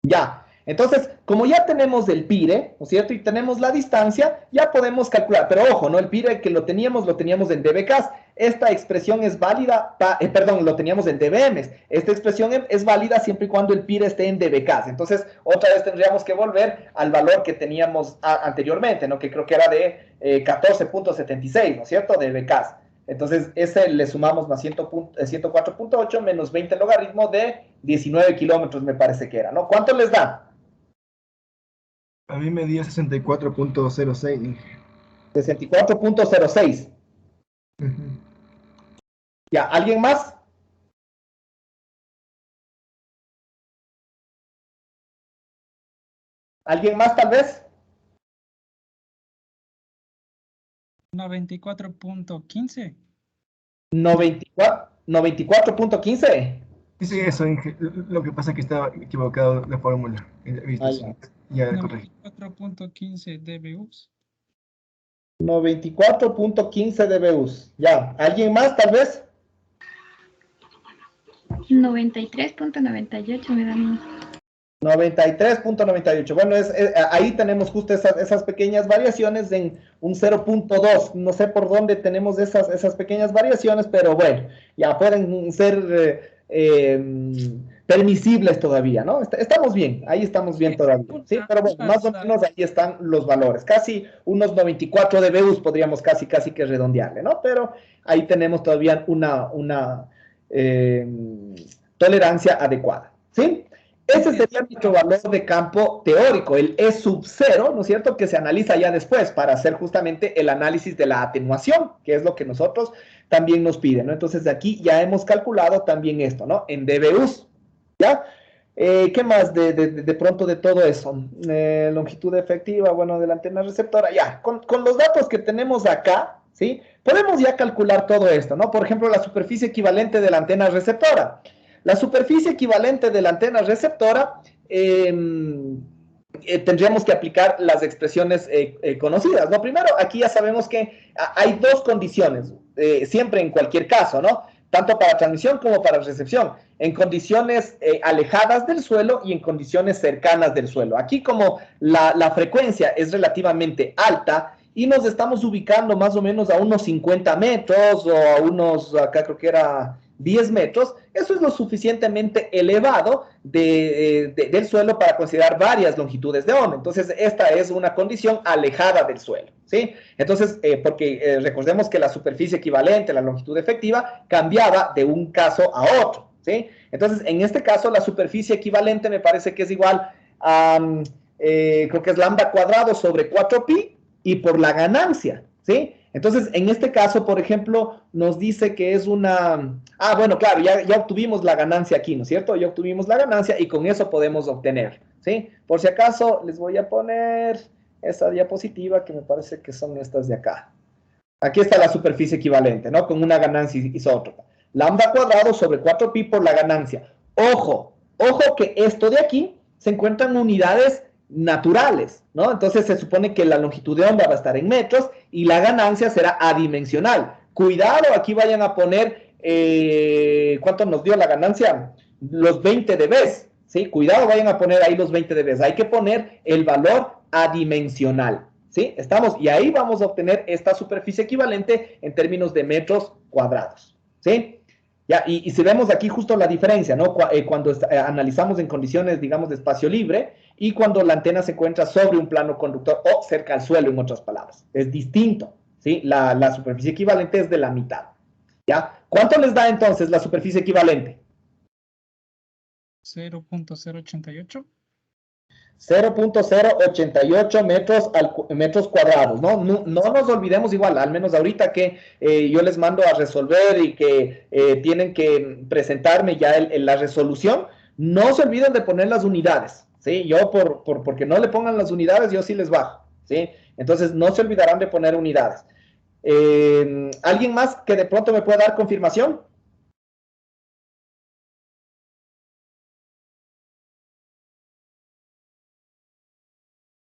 Ya, entonces, como ya tenemos el pire, ¿no es cierto? Y tenemos la distancia, ya podemos calcular, pero ojo, ¿no? El pire que lo teníamos en dBKs. Esta expresión es válida, perdón, lo teníamos en dBms. Esta expresión es válida siempre y cuando el pire esté en dBKs. Entonces, otra vez tendríamos que volver al valor que teníamos anteriormente, ¿no? Que creo que era de 14.76, ¿no es cierto? dBKs. Entonces, ese le sumamos más 104.8 menos 20 logaritmo de 19 kilómetros, me parece que era, ¿no? ¿Cuánto les da? A mí me dio 64.06. 64.06. Ya, ¿alguien más? ¿Alguien más tal vez? 94.15. 94.15. Sí, eso, Inge. Lo que pasa es que estaba equivocado la fórmula. Ya corregí. 94.15 dBUs. 94.15 dBUs. Ya, ¿alguien más tal vez? 93.98 me da a mí. 93.98. Bueno, ahí tenemos justo esas pequeñas variaciones en un 0.2. No sé por dónde tenemos esas pequeñas variaciones, pero bueno, ya pueden ser permisibles todavía, ¿no? Estamos bien, ahí estamos bien todavía, ¿sí? Pero bueno, más o menos ahí están los valores. Casi unos 94 dBus podríamos casi que redondearle, ¿no? Pero ahí tenemos todavía una tolerancia adecuada, ¿sí? Ese sería nuestro valor de campo teórico, el E sub 0, ¿no es cierto?, que se analiza ya después para hacer justamente el análisis de la atenuación, que es lo que nosotros también nos piden, ¿no? Entonces, de aquí ya hemos calculado también esto, ¿no? En dBUs, ¿ya? ¿Qué más de pronto de todo eso? Longitud efectiva, bueno, de la antena receptora, ya. Con los datos que tenemos acá, ¿sí? Podemos ya calcular todo esto, ¿no? Por ejemplo, la superficie equivalente de la antena receptora. La superficie equivalente de la antena receptora, tendríamos que aplicar las expresiones conocidas, ¿no? Primero, aquí ya sabemos que hay dos condiciones, siempre en cualquier caso, ¿no? Tanto para transmisión como para recepción, en condiciones alejadas del suelo y en condiciones cercanas del suelo. Aquí como la frecuencia es relativamente alta y nos estamos ubicando más o menos a unos 50 metros o a unos, acá creo que era 10 metros, eso es lo suficientemente elevado del suelo para considerar varias longitudes de onda. Entonces, esta es una condición alejada del suelo, ¿sí? Entonces, porque recordemos que la superficie equivalente, la longitud efectiva, cambiaba de un caso a otro, ¿sí? Entonces, en este caso, la superficie equivalente me parece que es igual a, creo que es lambda cuadrado sobre 4pi y por la ganancia, ¿sí? Entonces, en este caso, por ejemplo, nos dice que es una... Ah, bueno, claro, ya obtuvimos la ganancia aquí, ¿no es cierto? Ya obtuvimos la ganancia y con eso podemos obtener, ¿sí? Por si acaso, les voy a poner esa diapositiva que me parece que son estas de acá. Aquí está la superficie equivalente, ¿no? Con una ganancia isótropa. Lambda cuadrado sobre 4pi por la ganancia. Ojo, ojo que esto de aquí se encuentran unidades naturales, ¿no? Entonces se supone que la longitud de onda va a estar en metros y la ganancia será adimensional. Cuidado, aquí vayan a poner, ¿cuánto nos dio la ganancia? Los 20 dB, ¿sí? Cuidado, vayan a poner ahí los 20 dB. Hay que poner el valor adimensional, ¿sí? Estamos, y ahí vamos a obtener esta superficie equivalente en términos de metros cuadrados, ¿sí? Ya, y si vemos aquí justo la diferencia, ¿no? Cuando analizamos en condiciones, digamos, de espacio libre y cuando la antena se encuentra sobre un plano conductor o cerca al suelo, en otras palabras. Es distinto, ¿sí? La superficie equivalente es de la mitad, ¿ya? ¿Cuánto les da entonces la superficie equivalente? 0.088. 0.088 metros cuadrados, ¿no? ¿no? No nos olvidemos igual, al menos ahorita que yo les mando a resolver y que tienen que presentarme ya la resolución, no se olviden de poner las unidades, ¿sí? Yo porque no le pongan las unidades, yo sí les bajo, ¿sí? Entonces no se olvidarán de poner unidades. ¿Alguien más que de pronto me pueda dar confirmación?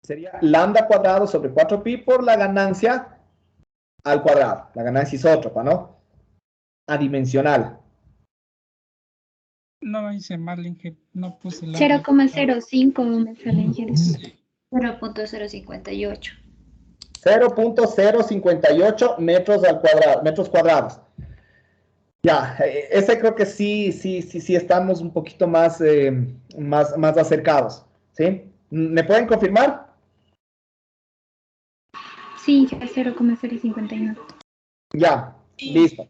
Sería lambda cuadrado sobre 4pi por la ganancia al cuadrado. La ganancia isótropa, ¿no? Adimensional. No hice mal, Inge, no puse la... 0,05 me sale en general. 0.058. 0.058 metros cuadrados. Ya, ese creo que sí estamos un poquito más acercados, ¿sí? ¿Me pueden confirmar? Sí, 0,059. Ya, listo.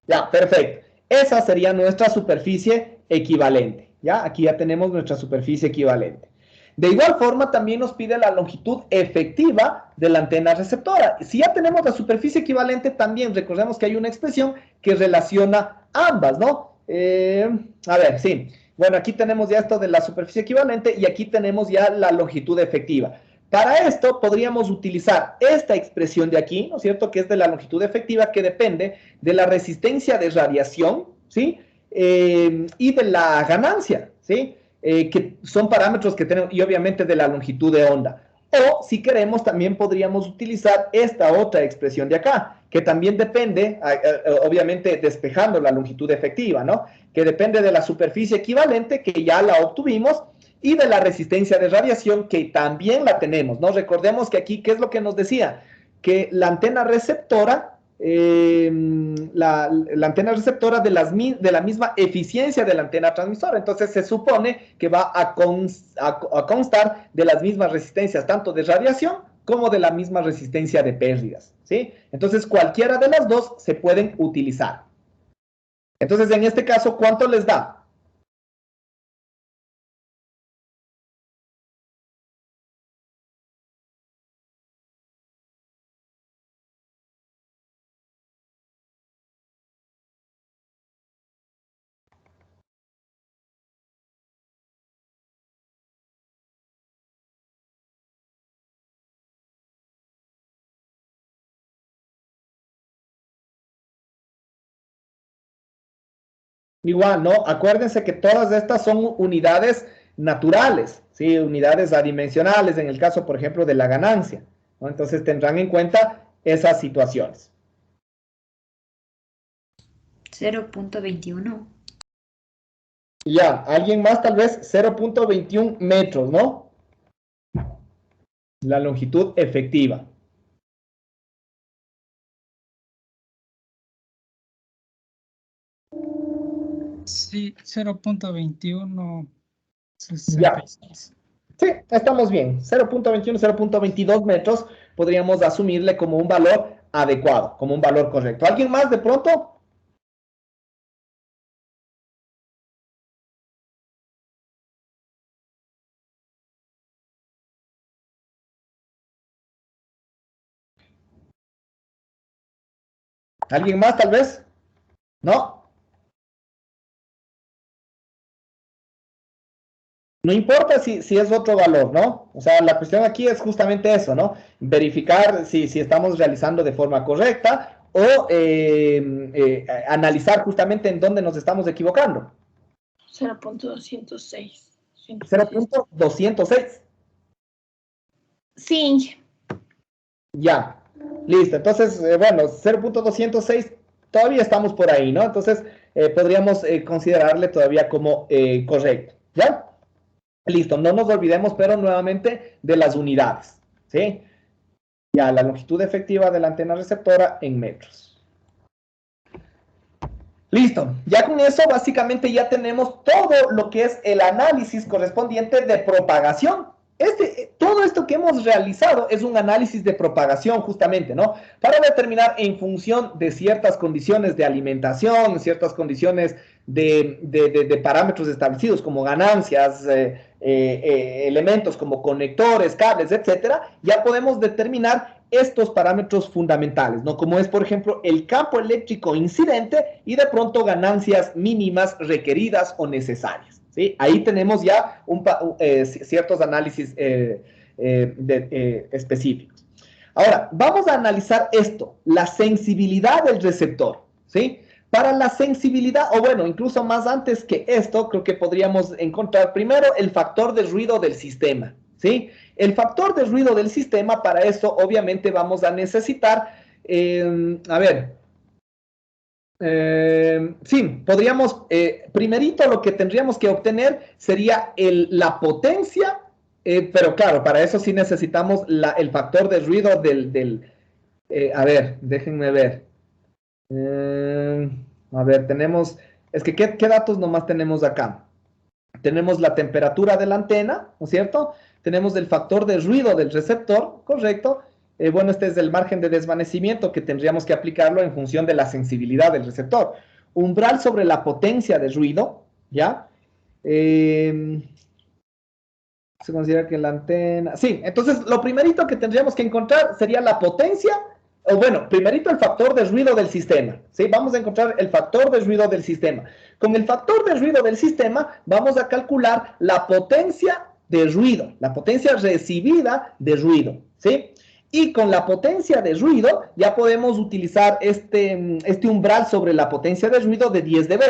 Ya, perfecto. Esa sería nuestra superficie equivalente, ¿ya? Aquí ya tenemos nuestra superficie equivalente. De igual forma, también nos pide la longitud efectiva de la antena receptora. Si ya tenemos la superficie equivalente, también recordemos que hay una expresión que relaciona ambas, ¿no? A ver, sí. Bueno, aquí tenemos ya esto de la superficie equivalente y aquí tenemos ya la longitud efectiva. Para esto podríamos utilizar esta expresión de aquí, ¿no es cierto?, que es de la longitud efectiva, que depende de la resistencia de radiación, ¿sí? Y de la ganancia, ¿sí? Que son parámetros que tenemos, y obviamente de la longitud de onda. O, si queremos, también podríamos utilizar esta otra expresión de acá, que también depende, obviamente despejando la longitud efectiva, ¿no? Que depende de la superficie equivalente, que ya la obtuvimos, y de la resistencia de radiación, que también la tenemos, ¿no? Recordemos que aquí, ¿qué es lo que nos decía? Que la antena receptora, la antena receptora de la misma eficiencia de la antena transmisora, entonces se supone que va a constar de las mismas resistencias, tanto de radiación como de la misma resistencia de pérdidas, ¿sí? Entonces, cualquiera de las dos se pueden utilizar. Entonces, en este caso, ¿cuánto les da? Igual, ¿no? Acuérdense que todas estas son unidades naturales, ¿sí? Unidades adimensionales, en el caso, por ejemplo, de la ganancia, ¿no? Entonces tendrán en cuenta esas situaciones. 0.21. Ya, alguien más tal vez 0.21 metros, ¿no? La longitud efectiva. Sí, 0.21. Ya. 66. Sí, estamos bien. 0.21, 0.22 metros podríamos asumirle como un valor adecuado, como un valor correcto. ¿Alguien más de pronto? ¿Alguien más tal vez? ¿No? No importa si es otro valor, ¿no? O sea, la cuestión aquí es justamente eso, ¿no? Verificar si estamos realizando de forma correcta o analizar justamente en dónde nos estamos equivocando. 0.206. 0.206. Sí. Ya, listo. Entonces, bueno, 0.206 todavía estamos por ahí, ¿no? Entonces, podríamos considerarle todavía como correcto, ¿ya? Listo, no nos olvidemos, pero nuevamente, de las unidades, ¿sí? Ya, la longitud efectiva de la antena receptora en metros. Listo, ya con eso básicamente ya tenemos todo lo que es el análisis correspondiente de propagación. Todo esto que hemos realizado es un análisis de propagación justamente, ¿no? Para determinar en función de ciertas condiciones de alimentación, ciertas condiciones de parámetros establecidos como ganancias, elementos como conectores, cables, etcétera, ya podemos determinar estos parámetros fundamentales, ¿no? Como es, por ejemplo, el campo eléctrico incidente y de pronto ganancias mínimas requeridas o necesarias, ¿sí? Ahí tenemos ya ciertos análisis específicos. Ahora, vamos a analizar esto, la sensibilidad del receptor, ¿sí? Para la sensibilidad, o bueno, incluso más antes que esto, creo que podríamos encontrar primero el factor de ruido del sistema, ¿sí? El factor de ruido del sistema, para eso obviamente vamos a necesitar, sí, podríamos, primerito lo que tendríamos que obtener sería la potencia, pero claro, para eso sí necesitamos el factor de ruido a ver, déjenme ver. A ver, tenemos, es que ¿qué datos nomás tenemos acá? Tenemos la temperatura de la antena, ¿no es cierto? Tenemos el factor de ruido del receptor, ¿correcto? Bueno, este es el margen de desvanecimiento que tendríamos que aplicarlo en función de la sensibilidad del receptor. Umbral sobre la potencia de ruido, ¿ya? Se considera que la antena... Sí, entonces lo primerito que tendríamos que encontrar sería la potencia, o bueno, primerito el factor de ruido del sistema, ¿sí? Vamos a encontrar el factor de ruido del sistema. Con el factor de ruido del sistema vamos a calcular la potencia de ruido, la potencia recibida de ruido, ¿sí? Y con la potencia de ruido ya podemos utilizar este umbral sobre la potencia de ruido de 10 dB.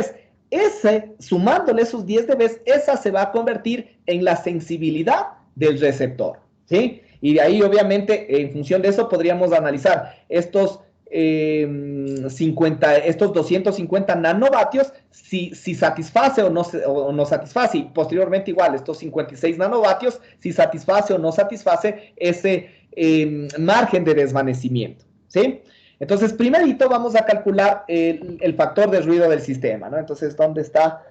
Sumándole esos 10 dB, esa se va a convertir en la sensibilidad del receptor, ¿sí? Y de ahí, obviamente, en función de eso, podríamos analizar estos 250 nanovatios, si satisface o no satisface, y posteriormente igual, estos 56 nanovatios, si satisface o no satisface ese margen de desvanecimiento, ¿sí? Entonces, primerito vamos a calcular el factor de ruido del sistema, ¿no? Entonces, ¿dónde está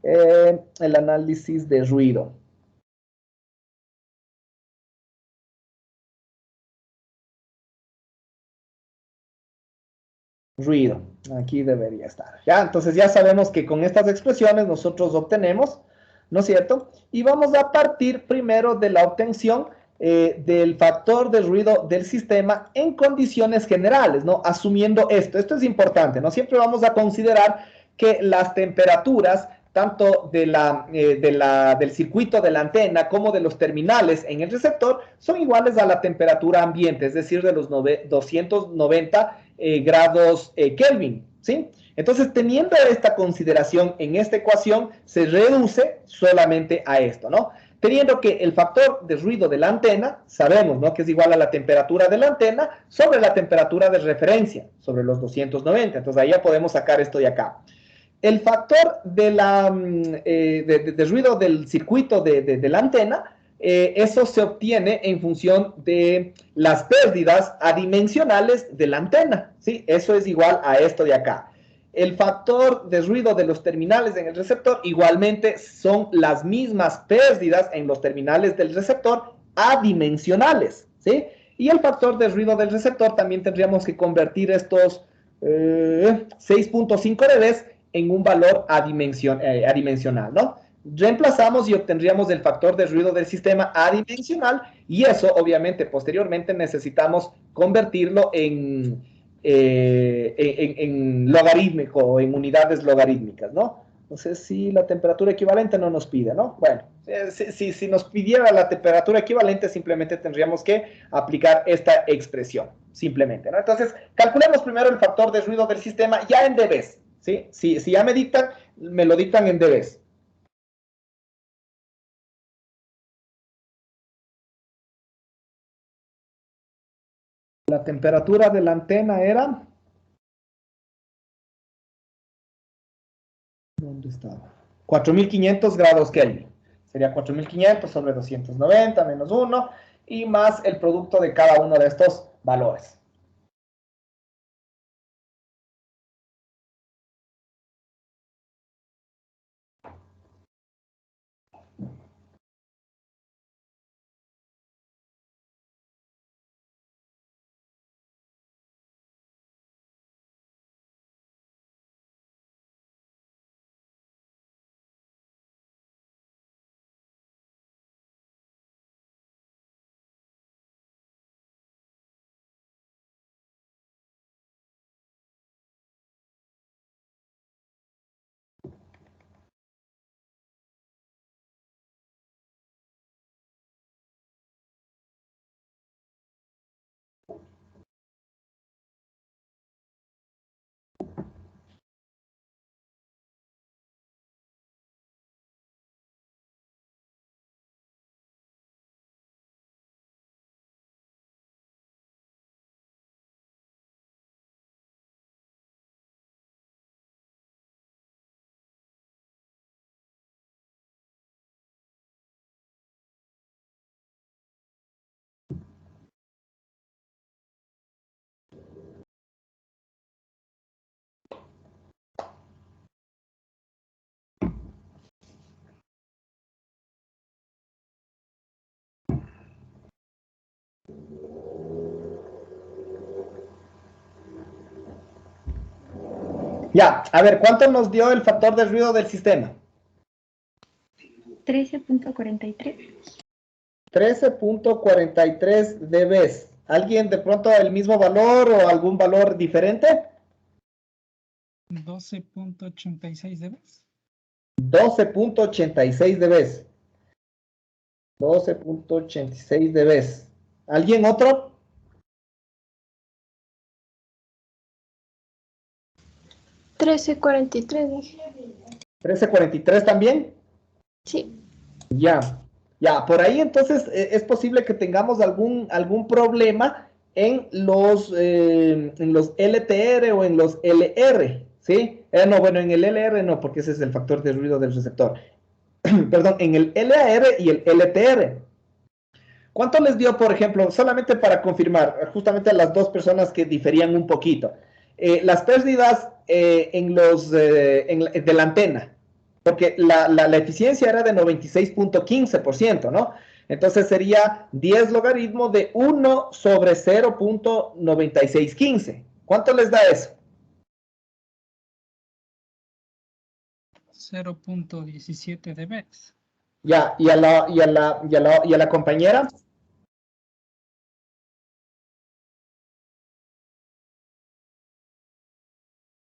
el análisis de ruido? Ruido, aquí debería estar. Ya, entonces ya sabemos que con estas expresiones nosotros obtenemos, ¿no es cierto? Y vamos a partir primero de la obtención del factor de ruido del sistema en condiciones generales, ¿no? Asumiendo esto. Esto es importante, ¿no? Siempre vamos a considerar que las temperaturas, tanto del circuito de la antena como de los terminales en el receptor, son iguales a la temperatura ambiente, es decir, de los 290 grados Kelvin, ¿sí? Entonces, teniendo esta consideración en esta ecuación, se reduce solamente a esto, ¿no? Teniendo que el factor de ruido de la antena, sabemos, ¿no? Que es igual a la temperatura de la antena sobre la temperatura de referencia, sobre los 290. Entonces, ahí ya podemos sacar esto de acá. El factor de ruido del circuito de la antena, eso se obtiene en función de las pérdidas adimensionales de la antena, ¿sí? Eso es igual a esto de acá. El factor de ruido de los terminales en el receptor igualmente son las mismas pérdidas en los terminales del receptor adimensionales, ¿sí? Y el factor de ruido del receptor también tendríamos que convertir estos 6.5 dB en un valor adimensional, ¿no? Reemplazamos y obtendríamos el factor de ruido del sistema adimensional y eso obviamente posteriormente necesitamos convertirlo en logarítmico o en unidades logarítmicas, ¿no? No sé si la temperatura equivalente no nos pide, ¿no? Bueno, si nos pidiera la temperatura equivalente, simplemente tendríamos que aplicar esta expresión, simplemente, ¿no? Entonces, calculemos primero el factor de ruido del sistema ya en dBs, ¿sí? Si ya me lo dictan en dBs. La temperatura de la antena era... ¿Dónde estaba? 4500 grados Kelvin. Sería 4500 sobre 290 menos 1 y más el producto de cada uno de estos valores. Ya, a ver, ¿cuánto nos dio el factor de ruido del sistema? 13.43. 13.43 dB. ¿Alguien de pronto el mismo valor o algún valor diferente? 12.86 dB. 12.86 dB. 12.86 dB. ¿Alguien otro? 1343, dije. 13.43 también. Sí. Ya, por ahí entonces es posible que tengamos algún problema en los LTR o en los LR, ¿sí? No, bueno, en el LR no, porque ese es el factor de ruido del receptor. Perdón, en el LAR y el LTR. ¿Cuánto les dio, por ejemplo, solamente para confirmar, justamente a las dos personas que diferían un poquito, las pérdidas de la antena? Porque la eficiencia era de 96.15%, ¿no? Entonces sería 10 logaritmo de 1 sobre 0.9615. ¿Cuánto les da eso? 0.17 dB. Ya, y a la compañera.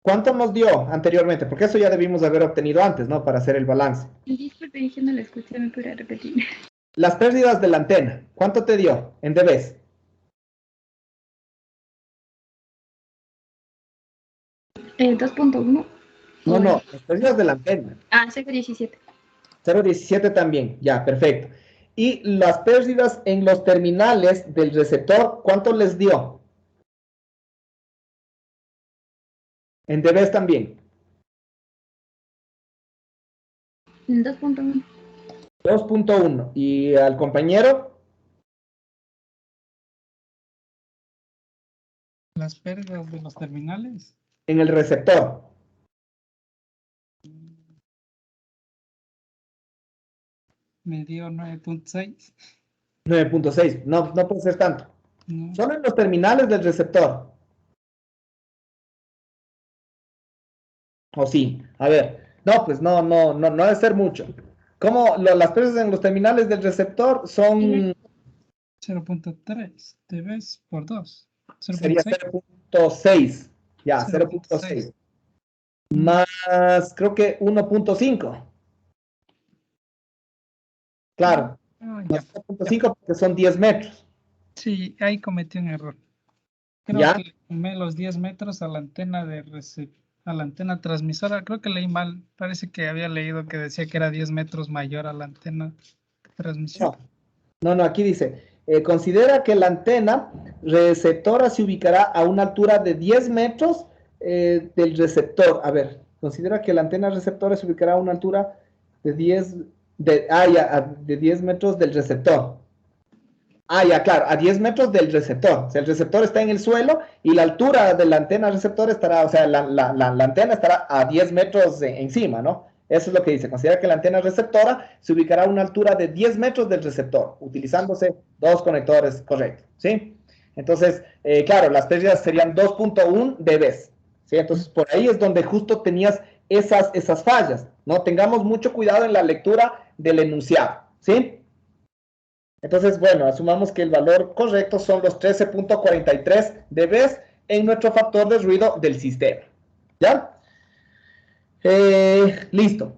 ¿Cuánto nos dio anteriormente? Porque eso ya debimos haber obtenido antes, ¿no? Para hacer el balance. Disculpe, dije no la escuché, ¿me pudiera repetir? Las pérdidas de la antena, ¿cuánto te dio en dBs? 2.1. No, no, las pérdidas de la antena. 0.17. 0.17 también, ya, perfecto. Y las pérdidas en los terminales del receptor, ¿cuánto les dio? En dBs también. 2.1. 2.1. ¿Y al compañero? Las pérdidas de los terminales. En el receptor. Me dio 9.6. 9.6. No, no puede ser tanto. No. Solo en los terminales del receptor. ¿O sí? A ver. No, pues no debe ser mucho. ¿Cómo las pérdidas en los terminales del receptor son? 0.3 dBs por 2. Sería 0.6. 0.6. Ya, 0.6. 0.6. Más, creo que 1.5. Claro. Ya. Más 1.5 porque son 10 metros. Sí, ahí cometí un error. Creo ¿Ya? que le sumé los 10 metros a la antena a la antena transmisora. Creo que leí mal. Parece que había leído que decía que era 10 metros mayor a la antena de transmisión. No, aquí dice, considera que la antena receptora se ubicará a una altura de 10 metros del receptor. A ver, considera que la antena receptora se ubicará a una altura de 10, de 10 metros del receptor. Ya, claro, a 10 metros del receptor. O sea, el receptor está en el suelo y la altura de la antena receptor estará, o sea, la antena estará a 10 metros encima, ¿no? Eso es lo que dice. Considera que la antena receptora se ubicará a una altura de 10 metros del receptor, utilizándose dos conectores correctos, ¿sí? Entonces, claro, las pérdidas serían 2.1 dBs, ¿sí? Entonces, por ahí es donde justo tenías esas fallas, ¿no? Tengamos mucho cuidado en la lectura del enunciado, ¿sí? Entonces, bueno, asumamos que el valor correcto son los 13.43 dBs en nuestro factor de ruido del sistema. ¿Ya? Listo.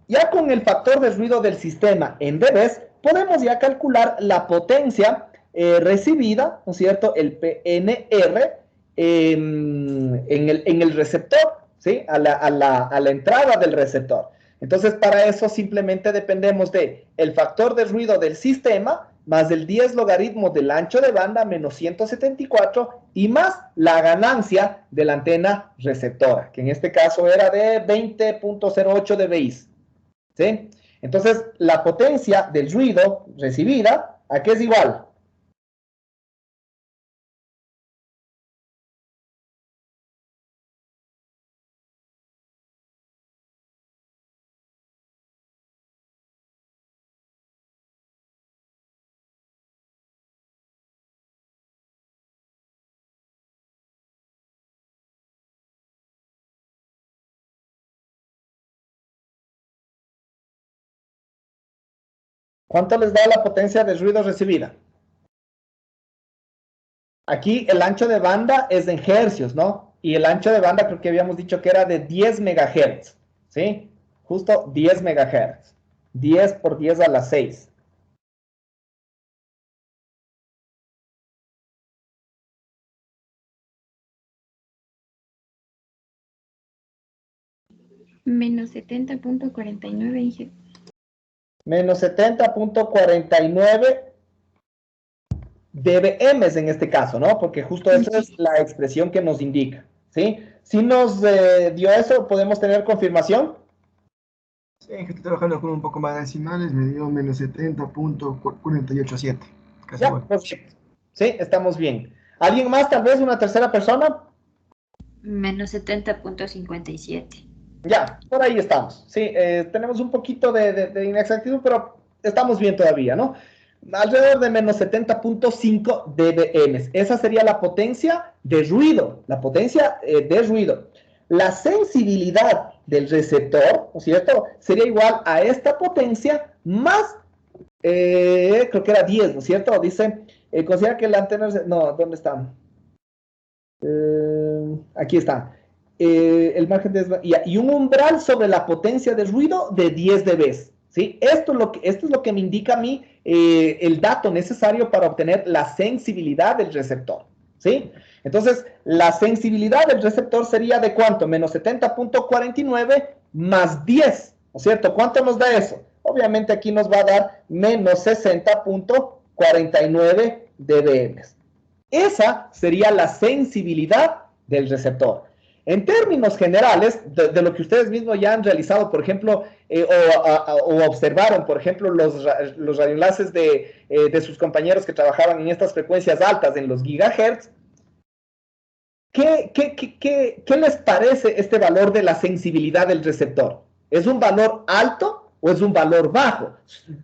Ya con el factor de ruido del sistema en dBs, podemos ya calcular la potencia recibida, ¿no es cierto? El PNR en el receptor, ¿sí? A la entrada del receptor. Entonces, para eso simplemente dependemos de el factor de ruido del sistema más el 10 logaritmo del ancho de banda menos 174 y más la ganancia de la antena receptora, que en este caso era de 20.08 dBi. ¿Sí? Entonces, la potencia del ruido recibida, ¿a qué es igual? ¿Cuánto les da la potencia del ruido recibida? Aquí el ancho de banda es en hercios, ¿no? Y el ancho de banda creo que habíamos dicho que era de 10 megahertz, ¿sí? Justo 10 megahertz. 10 por 10 a la 6. Menos 70.49, Inge. Menos 70.49 dBms en este caso, ¿no? Porque justo esa es la expresión que nos indica, ¿sí? Si nos dio eso, ¿podemos tener confirmación? Sí, que estoy trabajando con un poco más de decimales, me dio menos 70.487. Casi Ya, igual. perfecto. Sí, estamos bien. ¿Alguien más, tal vez una tercera persona? Menos 70.57. Ya, por ahí estamos. Sí, tenemos un poquito de inexactitud, pero estamos bien todavía, ¿no? Alrededor de menos 70.5 dBm. Esa sería la potencia de ruido, la potencia de ruido. La sensibilidad del receptor, ¿no es cierto? Sería igual a esta potencia más, creo que era 10, ¿no es cierto? Dice, considera que la antena, no, ¿dónde está? Aquí está. El margen de y un umbral sobre la potencia de ruido de 10 dBs. ¿Sí? Esto es lo que me indica a mí el dato necesario para obtener la sensibilidad del receptor. ¿sí? Entonces, la sensibilidad del receptor sería de ¿cuánto? Menos 70.49 más 10, ¿no es cierto? ¿Cuánto nos da eso? Obviamente aquí nos va a dar menos 60.49 dBm. Esa sería la sensibilidad del receptor. En términos generales, de lo que ustedes mismos ya han realizado, por ejemplo, o observaron, por ejemplo, los radioenlaces de sus compañeros que trabajaban en estas frecuencias altas, en los gigahertz, ¿qué les parece este valor de la sensibilidad del receptor? ¿Es un valor alto o es un valor bajo?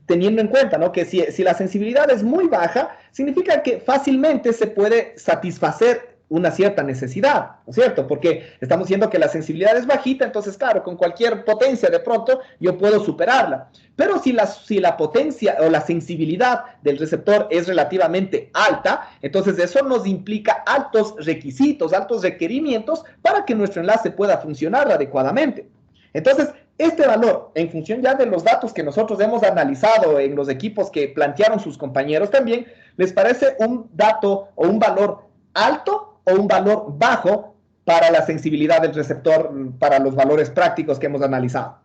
Teniendo en cuenta, ¿no?, que si la sensibilidad es muy baja, significa que fácilmente se puede satisfacer una cierta necesidad, ¿no es cierto? Porque estamos diciendo que la sensibilidad es bajita, entonces, claro, con cualquier potencia de pronto yo puedo superarla. Pero si la potencia o la sensibilidad del receptor es relativamente alta, entonces eso nos implica altos requisitos, altos requerimientos para que nuestro enlace pueda funcionar adecuadamente. Entonces, este valor, en función ya de los datos que nosotros hemos analizado en los equipos que plantearon sus compañeros también, ¿les parece un dato o un valor alto o un valor bajo para la sensibilidad del receptor, para los valores prácticos que hemos analizado?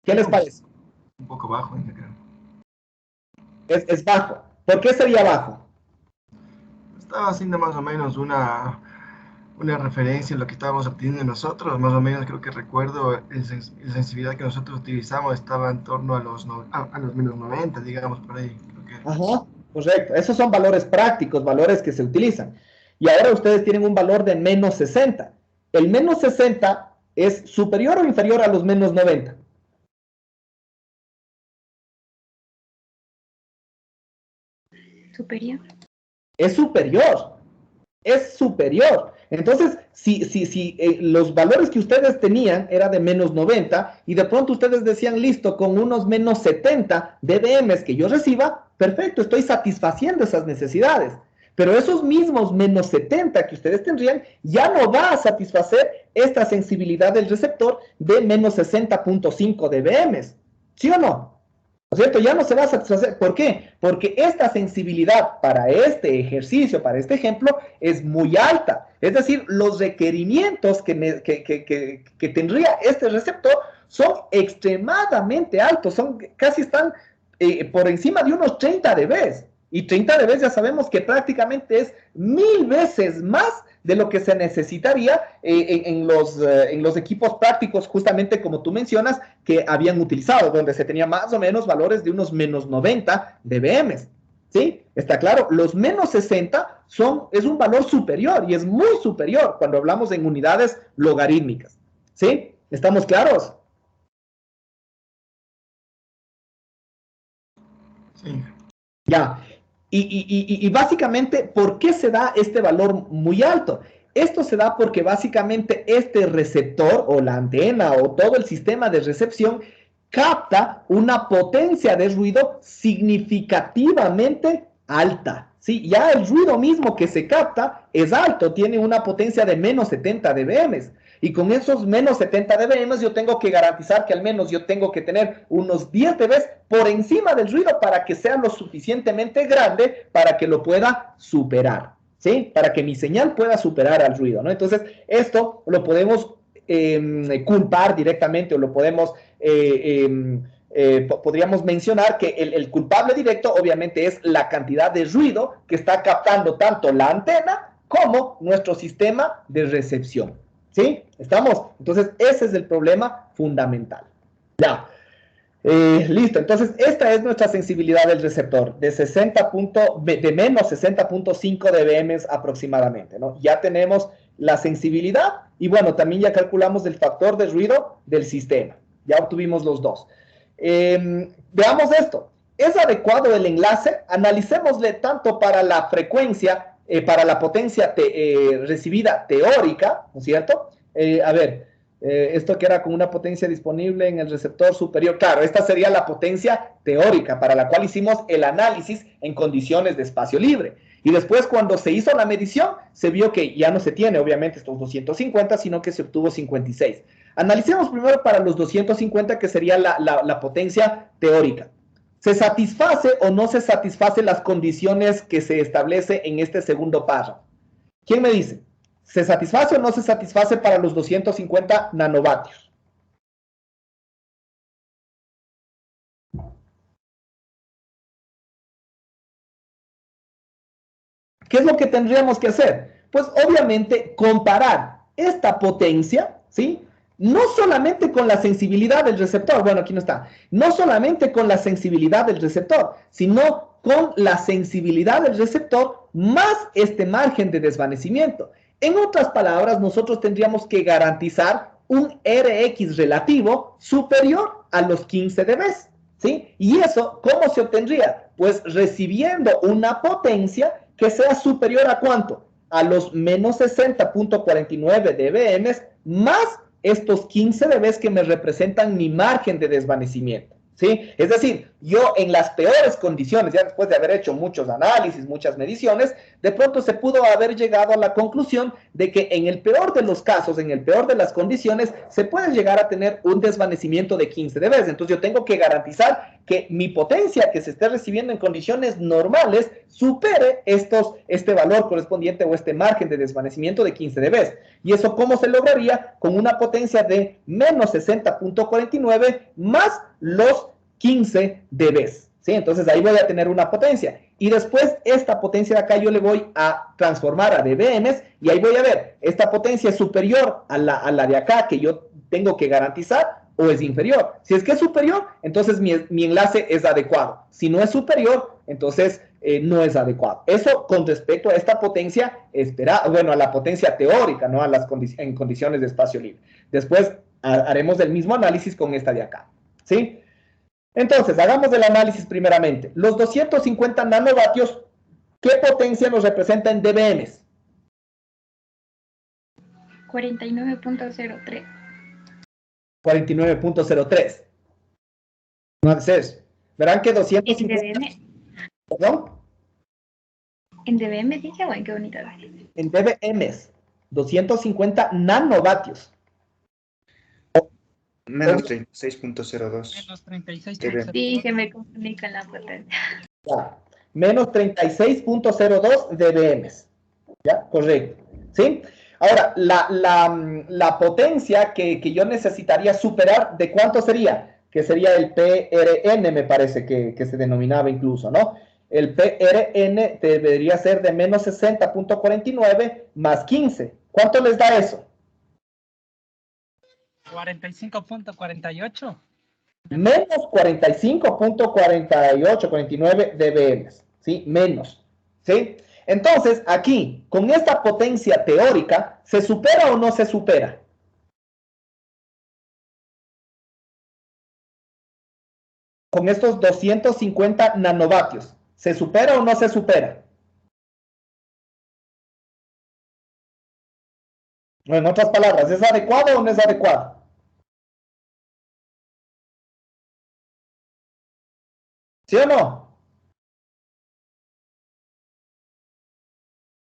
¿Qué les parece? Un poco bajo, yo creo. Es bajo. ¿Por qué sería bajo? Estaba haciendo más o menos una referencia a lo que estábamos obteniendo nosotros, más o menos creo que recuerdo la sensibilidad que nosotros utilizamos estaba en torno a los menos 90, digamos, por ahí. Creo que... Ajá, correcto. Esos son valores prácticos, valores que se utilizan. Y ahora ustedes tienen un valor de menos 60. ¿El menos 60 es superior o inferior a los menos 90? Superior. Es superior. Es superior. Entonces, si los valores que ustedes tenían era de menos 90 y de pronto ustedes decían, listo, con unos menos 70 dBm que yo reciba, perfecto, estoy satisfaciendo esas necesidades. Pero esos mismos menos 70 que ustedes tendrían ya no va a satisfacer esta sensibilidad del receptor de menos 60.5 dBm. ¿Sí o no? ¿No es cierto? Ya no se va a satisfacer. ¿Por qué? Porque esta sensibilidad para este ejercicio, para este ejemplo, es muy alta. Es decir, los requerimientos que tendría este receptor son extremadamente altos, casi están por encima de unos 30 dB. Y 30 dB ya sabemos que prácticamente es 1000 veces más de lo que se necesitaría en los equipos prácticos, justamente como tú mencionas, que habían utilizado, donde se tenía más o menos valores de unos menos 90 dBm. ¿Sí? Está claro, los menos 60 es un valor superior y es muy superior cuando hablamos en unidades logarítmicas. ¿Sí? ¿Estamos claros? Sí. Ya. Y básicamente, ¿por qué se da este valor muy alto? Esto se da porque básicamente este receptor o la antena o todo el sistema de recepción capta una potencia de ruido significativamente alta. ¿Sí? Ya el ruido mismo que se capta es alto, tiene una potencia de menos 70 dBm. Y con esos menos 70 dBm yo tengo que garantizar que al menos yo tengo que tener unos 10 dB por encima del ruido para que sea lo suficientemente grande para que lo pueda superar, ¿sí? Para que mi señal pueda superar al ruido, ¿no? Entonces, esto lo podemos culpar directamente o lo podemos, podríamos mencionar que el culpable directo obviamente es la cantidad de ruido que está captando tanto la antena como nuestro sistema de recepción. ¿Sí? ¿Estamos? Entonces, ese es el problema fundamental. Ya. Listo. Entonces, esta es nuestra sensibilidad del receptor, de menos 60.5 dBm aproximadamente, ¿no? Ya tenemos la sensibilidad y, bueno, también ya calculamos el factor de ruido del sistema. Ya obtuvimos los dos. Veamos esto. ¿Es adecuado el enlace? Analicémosle tanto para la frecuencia, para la potencia recibida teórica, ¿no es cierto? Esto que era con una potencia disponible en el receptor superior, claro, esta sería la potencia teórica para la cual hicimos el análisis en condiciones de espacio libre. Y después, cuando se hizo la medición, se vio que ya no se tiene, obviamente, estos 250, sino que se obtuvo 56. Analicemos primero para los 250, que sería la potencia teórica. ¿Se satisface o no se satisface las condiciones que se establece en este segundo párrafo? ¿Quién me dice? ¿Se satisface o no se satisface para los 250 nanovatios? ¿Qué es lo que tendríamos que hacer? Pues obviamente comparar esta potencia, ¿sí? No solamente con la sensibilidad del receptor, bueno, aquí no está, no solamente con la sensibilidad del receptor, sino con la sensibilidad del receptor más este margen de desvanecimiento. En otras palabras, nosotros tendríamos que garantizar un Rx relativo superior a los 15 dB, ¿sí? ¿Y eso cómo se obtendría? Pues recibiendo una potencia que sea superior a ¿cuánto? A los menos 60.49 dBm más estos 15 dB que me representan mi margen de desvanecimiento, ¿sí? Es decir, yo en las peores condiciones, ya después de haber hecho muchos análisis, muchas mediciones, de pronto se pudo haber llegado a la conclusión de que en el peor de los casos, en el peor de las condiciones, se puede llegar a tener un desvanecimiento de 15 dB. Entonces yo tengo que garantizar que mi potencia que se esté recibiendo en condiciones normales supere este valor correspondiente o este margen de desvanecimiento de 15 dB. ¿Y eso cómo se lograría? Con una potencia de menos 60.49 más los 15 dB. ¿Sí? Entonces ahí voy a tener una potencia. Y después esta potencia de acá yo le voy a transformar a dBm y ahí voy a ver, esta potencia es superior a la de acá que yo tengo que garantizar o es inferior. Si es que es superior, entonces mi enlace es adecuado. Si no es superior, entonces no es adecuado. Eso con respecto a esta potencia, bueno, a la potencia teórica, ¿no? En condiciones de espacio libre. Después haremos el mismo análisis con esta de acá, ¿sí? Entonces, hagamos el análisis primeramente. Los 250 nanovatios, ¿qué potencia nos representa en dBm? 49.03. 49.03. Entonces, verán que 250... ¿En dBm? ¿Perdón? ¿En dBm dice o en qué unidad? En dBm, 250 nanovatios. Menos 36.02. Menos 36. Sí, que me confundí con la potencia. Ya, menos 36.02 dBm. ¿Ya? Correcto. ¿Sí? Ahora, la potencia que yo necesitaría superar, ¿de cuánto sería? Que sería el PRN, me parece que se denominaba incluso, ¿no? El PRN debería ser de menos 60.49 más 15. ¿Cuánto les da eso? 45.48. Menos 45.48, 49 dBm, ¿sí? Menos, ¿sí? Entonces, aquí, con esta potencia teórica, ¿se supera o no se supera? Con estos 250 nanovatios, ¿se supera o no se supera? O en otras palabras, ¿es adecuado o no es adecuado? ¿Sí o no?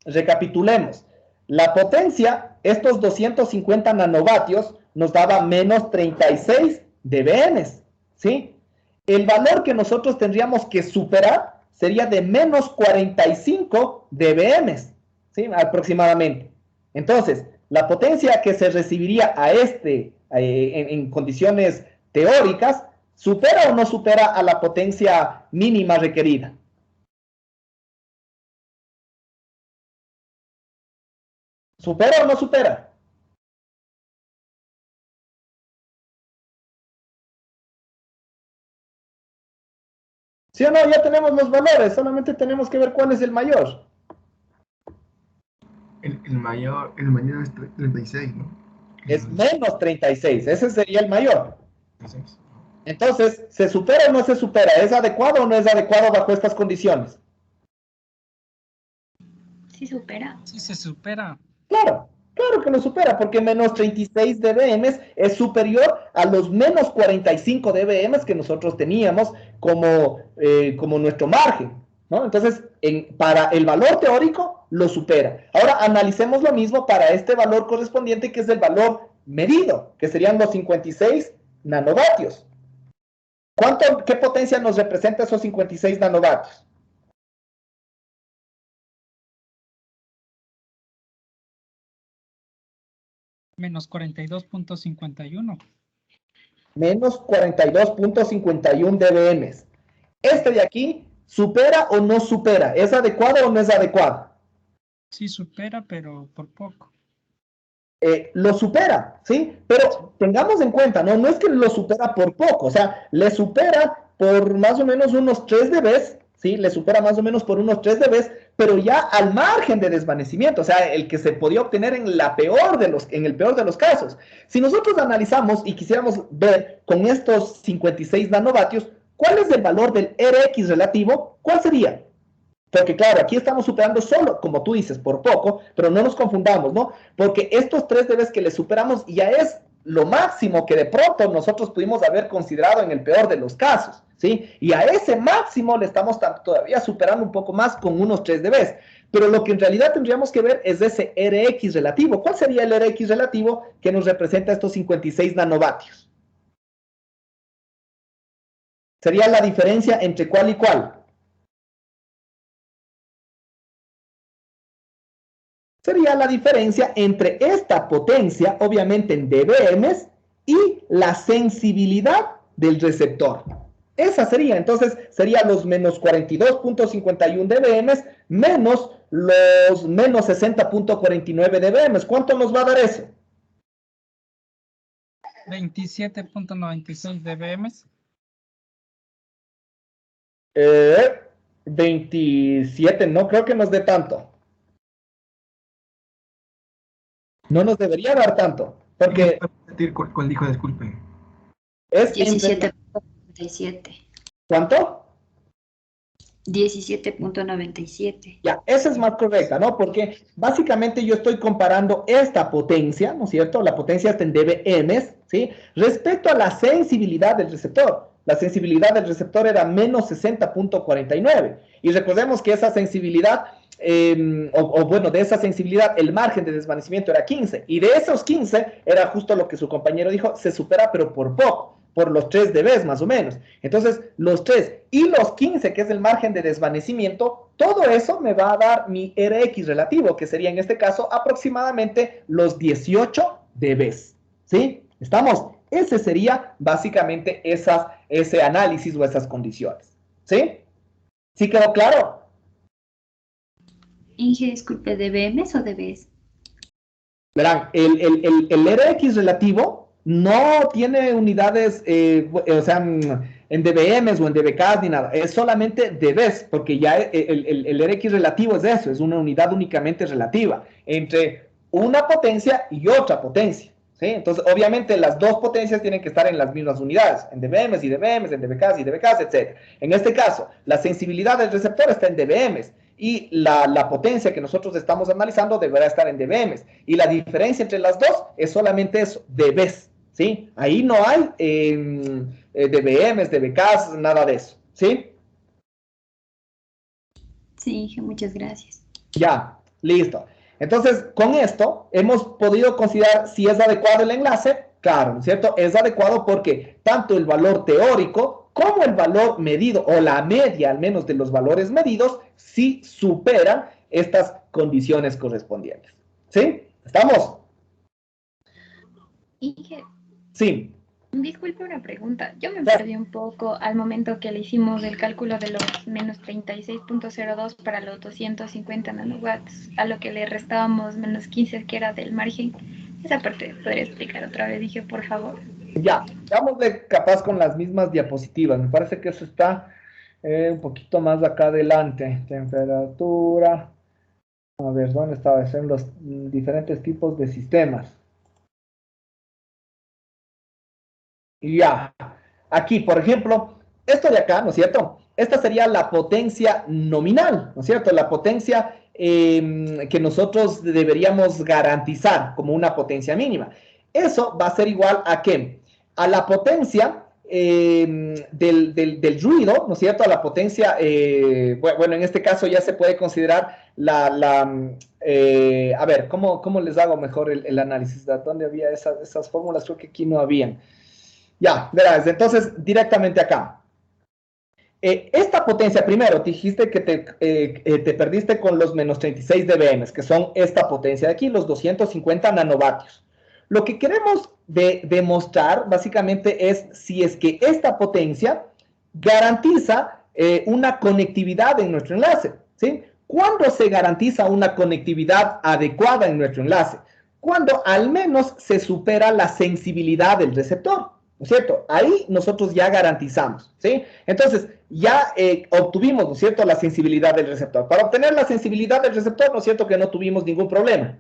Recapitulemos. La potencia, estos 250 nanovatios, nos daba menos 36 dBm, ¿sí? El valor que nosotros tendríamos que superar sería de menos 45 dBm, ¿sí? Aproximadamente. Entonces, la potencia que se recibiría a en condiciones teóricas, ¿supera o no supera a la potencia mínima requerida? ¿Supera o no supera? ¿Sí o no? Ya tenemos los valores, solamente tenemos que ver cuál es el mayor. El mayor es 36, ¿no? Es menos 36, ese sería el mayor. 36. Entonces, ¿se supera o no se supera? ¿Es adecuado o no es adecuado bajo estas condiciones? Sí supera. Sí se supera. Claro, claro que lo supera, porque menos 36 dBm es superior a los menos 45 dBm que nosotros teníamos como nuestro margen, ¿no? Entonces, para el valor teórico, lo supera. Ahora, analicemos lo mismo para este valor correspondiente, que es el valor medido, que serían los 56 nanovatios. ¿Qué potencia nos representa esos 56 nanovatios? Menos 42.51. Menos 42.51 dBm. Este de aquí, ¿supera o no supera? ¿Es adecuado o no es adecuado? Sí, supera, pero por poco. Lo supera, ¿sí? Pero tengamos en cuenta, ¿no? No es que lo supera por poco, o sea, le supera por más o menos unos 3 dB, ¿sí? Le supera más o menos por unos 3 dB, pero ya al margen de desvanecimiento, o sea, el que se podía obtener en el peor de los casos. Si nosotros analizamos y quisiéramos ver con estos 56 nanovatios, ¿cuál es el valor del Rx relativo? ¿Cuál sería? Porque claro, aquí estamos superando solo, como tú dices, por poco, pero no nos confundamos, ¿no? Porque estos 3 dBs que le superamos ya es lo máximo que de pronto nosotros pudimos haber considerado en el peor de los casos, ¿sí? Y a ese máximo le estamos todavía superando un poco más con unos 3 dBs. Pero lo que en realidad tendríamos que ver es ese Rx relativo. ¿Cuál sería el Rx relativo que nos representa estos 56 nanovatios? Sería la diferencia entre cuál y cuál. Sería la diferencia entre esta potencia, obviamente en dBm, y la sensibilidad del receptor. Esa sería, entonces, sería los menos 42.51 dBm menos los menos 60.49 dBm. ¿Cuánto nos va a dar eso? 27.96 dBm. 27, no creo que nos dé tanto. No nos debería dar tanto, porque ¿Cuál dijo? Disculpe. es 17.97. ¿Cuánto? 17.97. Ya, esa es más correcta, ¿no? Porque básicamente yo estoy comparando esta potencia, ¿no es cierto? La potencia está en dBm, ¿sí? Respecto a la sensibilidad del receptor. La sensibilidad del receptor era menos 60.49. Y recordemos que esa sensibilidad, bueno, de esa sensibilidad, el margen de desvanecimiento era 15. Y de esos 15, era justo lo que su compañero dijo, se supera, pero por poco. Por los 3 dB más o menos. Entonces, los 3 y los 15, que es el margen de desvanecimiento, todo eso me va a dar mi Rx relativo, que sería en este caso aproximadamente los 18 dB. ¿Sí? ¿Estamos? Ese sería básicamente ese análisis o esas condiciones. ¿Sí? ¿Sí quedó claro? Inge, disculpe, ¿dBms o dBs? Verán, el Rx relativo no tiene unidades, o sea, en dBms o en dBks ni nada, es solamente dBs, porque ya el Rx relativo es eso, es una unidad únicamente relativa entre una potencia y otra potencia, ¿sí? Entonces, obviamente, las dos potencias tienen que estar en las mismas unidades, en dBms y dBms, en dBks y dBks, etc. En este caso, la sensibilidad del receptor está en dBms, y la potencia que nosotros estamos analizando deberá estar en dBms. Y la diferencia entre las dos es solamente eso, dBs, ¿sí? Ahí no hay dBms, dBks, nada de eso, ¿sí? Sí, Inge, muchas gracias. Ya, listo. Entonces, con esto hemos podido considerar si es adecuado el enlace. Claro, ¿no es cierto? Es adecuado porque tanto el valor teórico como el valor medido, o la media al menos de los valores medidos, sí superan estas condiciones correspondientes. ¿Sí? ¿Estamos? Inge, Sí. disculpe una pregunta. Yo me perdí un poco al momento que le hicimos el cálculo de los menos 36.02 para los 250 nanowatts, a lo que le restábamos menos 15 que era del margen. Esa parte podría explicar otra vez, dije, por favor. Ya, vamos de capaz con las mismas diapositivas. Me parece que eso está un poquito más acá adelante. Temperatura. A ver, ¿dónde estaba? Son los diferentes tipos de sistemas. Y ya, aquí, por ejemplo, esto de acá, ¿no es cierto? Esta sería la potencia nominal, ¿no es cierto? La potencia que nosotros deberíamos garantizar como una potencia mínima. Eso va a ser igual a ¿qué? A la potencia del ruido, ¿no es cierto? A la potencia, bueno, en este caso ya se puede considerar a ver, ¿cómo les hago mejor el análisis? ¿Dónde había esas fórmulas? Creo que aquí no habían. Ya, verás, entonces directamente acá. Esta potencia, primero, dijiste que te perdiste con los menos 36 dBm, que son esta potencia de aquí, los 250 nanovatios. Lo que queremos demostrar básicamente es si es que esta potencia garantiza una conectividad en nuestro enlace, ¿sí? ¿Cuándo se garantiza una conectividad adecuada en nuestro enlace? Cuando al menos se supera la sensibilidad del receptor, ¿no es cierto? Ahí nosotros ya garantizamos, ¿sí? Entonces, ya obtuvimos, ¿no es cierto?, la sensibilidad del receptor. Para obtener la sensibilidad del receptor, ¿no es cierto?, que no tuvimos ningún problema.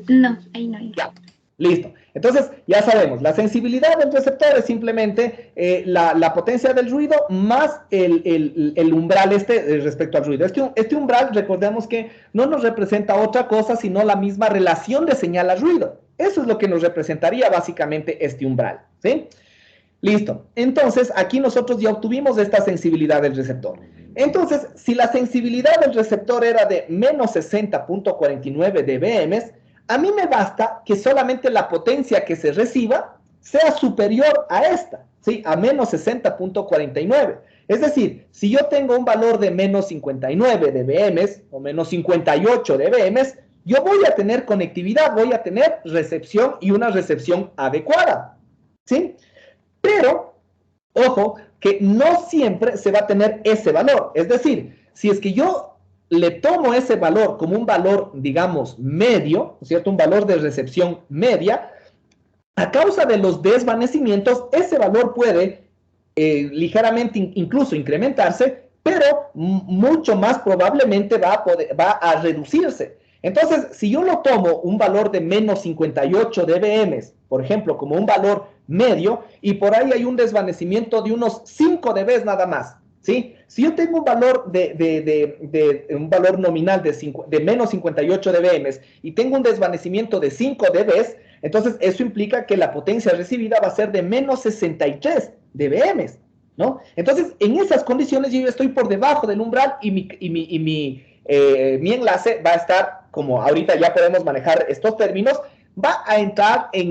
No, ahí no hay. Ya, listo. Entonces, ya sabemos, la sensibilidad del receptor es simplemente la potencia del ruido más el umbral respecto al ruido. Este umbral, recordemos que no nos representa otra cosa, sino la misma relación de señal al ruido. Eso es lo que nos representaría básicamente este umbral, ¿sí? Listo. Entonces, aquí nosotros ya obtuvimos esta sensibilidad del receptor. Entonces, si la sensibilidad del receptor era de menos 60.49 dBm, a mí me basta que solamente la potencia que se reciba sea superior a esta, ¿sí? A menos 60.49. Es decir, si yo tengo un valor de menos 59 dBm o menos 58 dBm, yo voy a tener conectividad, voy a tener recepción y una recepción adecuada, ¿sí? Pero, ojo, que no siempre se va a tener ese valor. Es decir, si es que yo le tomo ese valor como un valor, digamos, medio, ¿cierto? Un valor de recepción media, a causa de los desvanecimientos, ese valor puede ligeramente incluso incrementarse, pero mucho más probablemente va a reducirse. Entonces, si yo lo tomo un valor de menos 58 dBm, por ejemplo, como un valor medio, y por ahí hay un desvanecimiento de unos 5 dB nada más, ¿sí? Si yo tengo un valor un valor nominal de menos 58 dBm y tengo un desvanecimiento de 5 dB, entonces eso implica que la potencia recibida va a ser de menos 63 dBm, ¿no? Entonces, en esas condiciones yo estoy por debajo del umbral y mi enlace va a estar, como ahorita ya podemos manejar estos términos, va a entrar en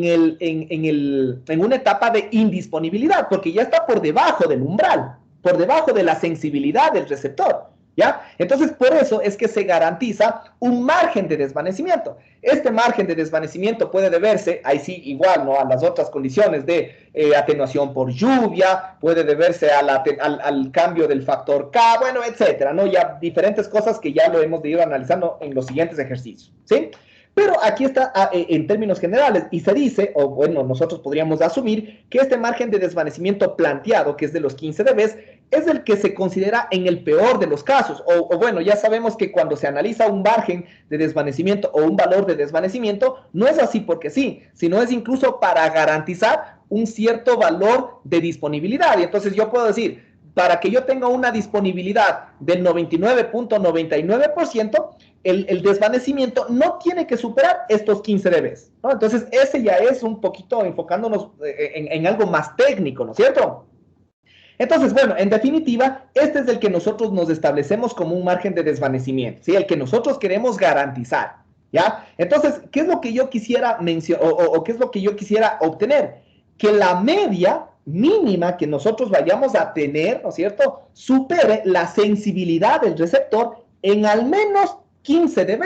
una etapa de indisponibilidad, porque ya está por debajo del umbral, por debajo de la sensibilidad del receptor, ¿ya? Entonces, por eso es que se garantiza un margen de desvanecimiento. Este margen de desvanecimiento puede deberse, ahí sí, igual, ¿no?, a las otras condiciones de atenuación por lluvia, puede deberse al cambio del factor K, bueno, etcétera, ¿no? Ya diferentes cosas que ya lo hemos de ir analizando en los siguientes ejercicios, ¿sí? Pero aquí está en términos generales y se dice, o bueno, nosotros podríamos asumir que este margen de desvanecimiento planteado, que es de los 15 dB, es el que se considera en el peor de los casos. O bueno, ya sabemos que cuando se analiza un margen de desvanecimiento o un valor de desvanecimiento, no es así porque sí, sino es incluso para garantizar un cierto valor de disponibilidad. Y entonces yo puedo decir, para que yo tenga una disponibilidad del 99.99%, el desvanecimiento no tiene que superar estos 15 dB, ¿no? Entonces, ese ya es un poquito enfocándonos en algo más técnico, ¿no es cierto? Entonces, bueno, en definitiva, este es el que nosotros nos establecemos como un margen de desvanecimiento, ¿sí? El que nosotros queremos garantizar, ¿ya? Entonces, ¿qué es lo que yo quisiera mencionar o qué es lo que yo quisiera obtener? Que la media mínima que nosotros vayamos a tener, ¿no es cierto?, supere la sensibilidad del receptor en al menos 15 dB,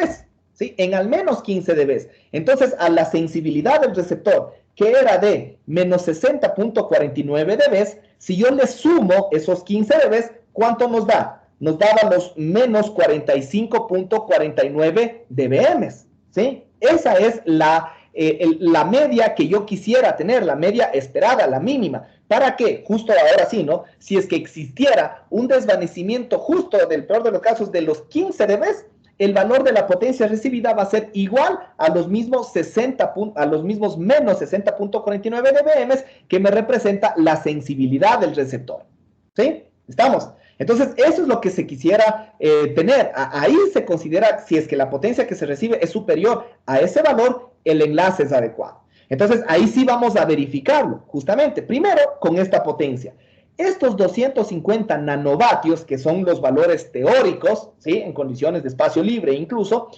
¿sí? En al menos 15 dB. Entonces, a la sensibilidad del receptor, que era de menos 60.49 dB, si yo le sumo esos 15 dB, ¿cuánto nos da? Nos daba los menos 45.49 dBm, ¿sí? Esa es la media que yo quisiera tener, la media esperada, la mínima. ¿Para qué? Justo ahora sí, ¿no? Si es que existiera un desvanecimiento justo del peor de los casos de los 15 dB, el valor de la potencia recibida va a ser igual a los mismos menos 60.49 dBm que me representa la sensibilidad del receptor. ¿Sí? ¿Estamos? Entonces, eso es lo que se quisiera tener. Ahí se considera, si es que la potencia que se recibe es superior a ese valor, el enlace es adecuado. Entonces, ahí sí vamos a verificarlo, justamente. Primero, con esta potencia. Estos 250 nanovatios, que son los valores teóricos, ¿sí?, en condiciones de espacio libre incluso,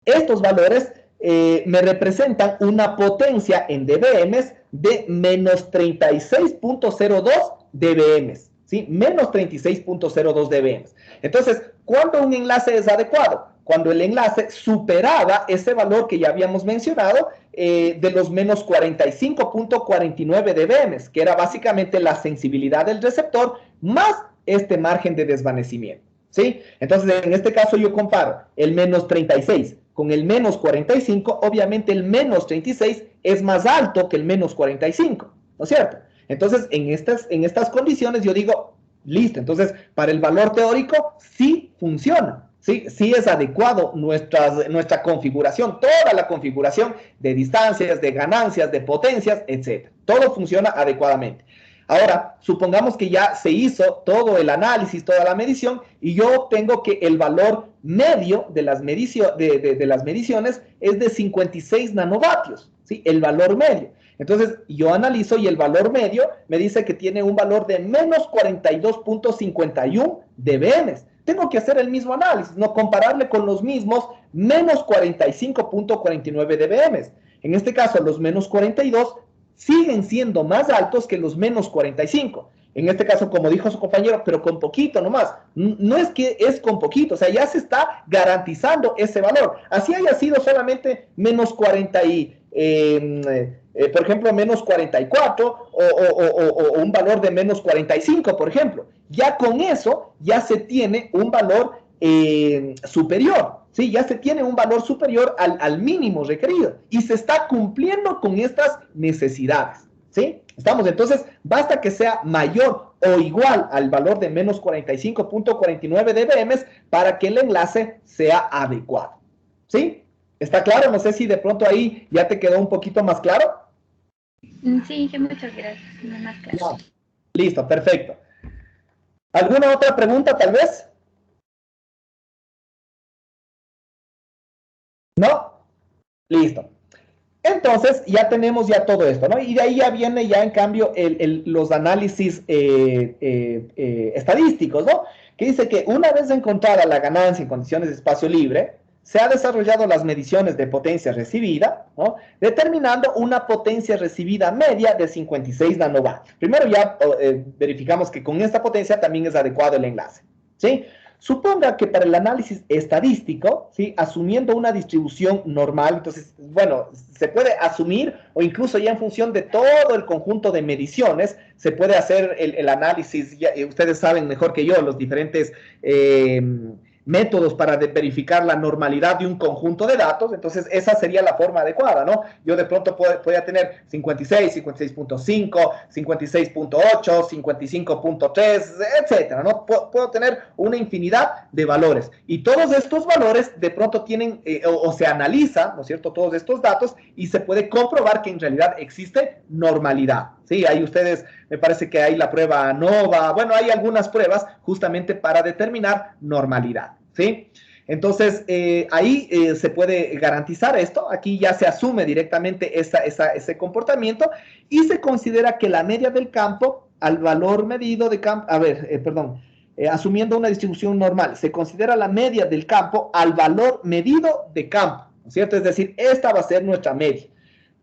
estos valores me representan una potencia en dBm de menos 36.02 dBm, ¿sí? Menos 36.02 dBm. Entonces, ¿cuándo un enlace es adecuado? Cuando el enlace superaba ese valor que ya habíamos mencionado de los menos 45.49 dBm, que era básicamente la sensibilidad del receptor más este margen de desvanecimiento, ¿sí? Entonces, en este caso yo comparo el menos 36 con el menos 45, obviamente el menos 36 es más alto que el menos 45, ¿no es cierto? Entonces, en estas condiciones yo digo, listo, entonces para el valor teórico sí funciona, sí es adecuado nuestra configuración, toda la configuración de distancias, de ganancias, de potencias, etc. Todo funciona adecuadamente. Ahora, supongamos que ya se hizo todo el análisis, toda la medición, y yo obtengo que el valor medio de las mediciones es de 56 nanovatios, ¿sí? El valor medio. Entonces, yo analizo y el valor medio me dice que tiene un valor de menos 42.51 dBm. Tengo que hacer el mismo análisis, no compararle con los mismos menos 45.49 dBm. En este caso, los menos 42 siguen siendo más altos que los menos 45. En este caso, como dijo su compañero, pero con poquito nomás. No es que es con poquito, o sea, ya se está garantizando ese valor. Así haya sido solamente menos 40 por ejemplo, menos 44 o un valor de menos 45, por ejemplo. Ya con eso, ya se tiene un valor superior. Sí, ya se tiene un valor superior al mínimo requerido y se está cumpliendo con estas necesidades, ¿sí? Estamos, entonces, basta que sea mayor o igual al valor de menos 45.49 dBm para que el enlace sea adecuado, ¿sí? ¿Está claro? No sé si de pronto ahí ya te quedó un poquito más claro. Sí, muchas gracias. Más claro. No. Listo, perfecto. ¿Alguna otra pregunta, tal vez? ¿No? Listo. Entonces, ya tenemos ya todo esto, ¿no? Y de ahí ya viene ya, en cambio, los análisis estadísticos, ¿no? Que dice que una vez encontrada la ganancia en condiciones de espacio libre, se ha desarrollado las mediciones de potencia recibida, ¿no? Determinando una potencia recibida media de 56 nanovatios. Primero ya verificamos que con esta potencia también es adecuado el enlace, ¿sí? Suponga que para el análisis estadístico, ¿sí? Asumiendo una distribución normal, entonces, bueno, se puede asumir o incluso ya en función de todo el conjunto de mediciones, se puede hacer el análisis, ya, ustedes saben mejor que yo los diferentes métodos para verificar la normalidad de un conjunto de datos, entonces esa sería la forma adecuada, ¿no? Yo de pronto podría tener 56, 56.5, 56.8, 55.3, etcétera, ¿no? Puedo tener una infinidad de valores y todos estos valores de pronto tienen o se analizan, ¿no es cierto? Todos estos datos y se puede comprobar que en realidad existe normalidad, ¿sí? Ahí ustedes, me parece que hay la prueba ANOVA, bueno, hay algunas pruebas justamente para determinar normalidad, ¿sí? Entonces, ahí se puede garantizar esto, aquí ya se asume directamente ese comportamiento y se considera que la media del campo al valor medido de campo, asumiendo una distribución normal, se considera la media del campo al valor medido de campo, ¿no es cierto? Es decir, esta va a ser nuestra media,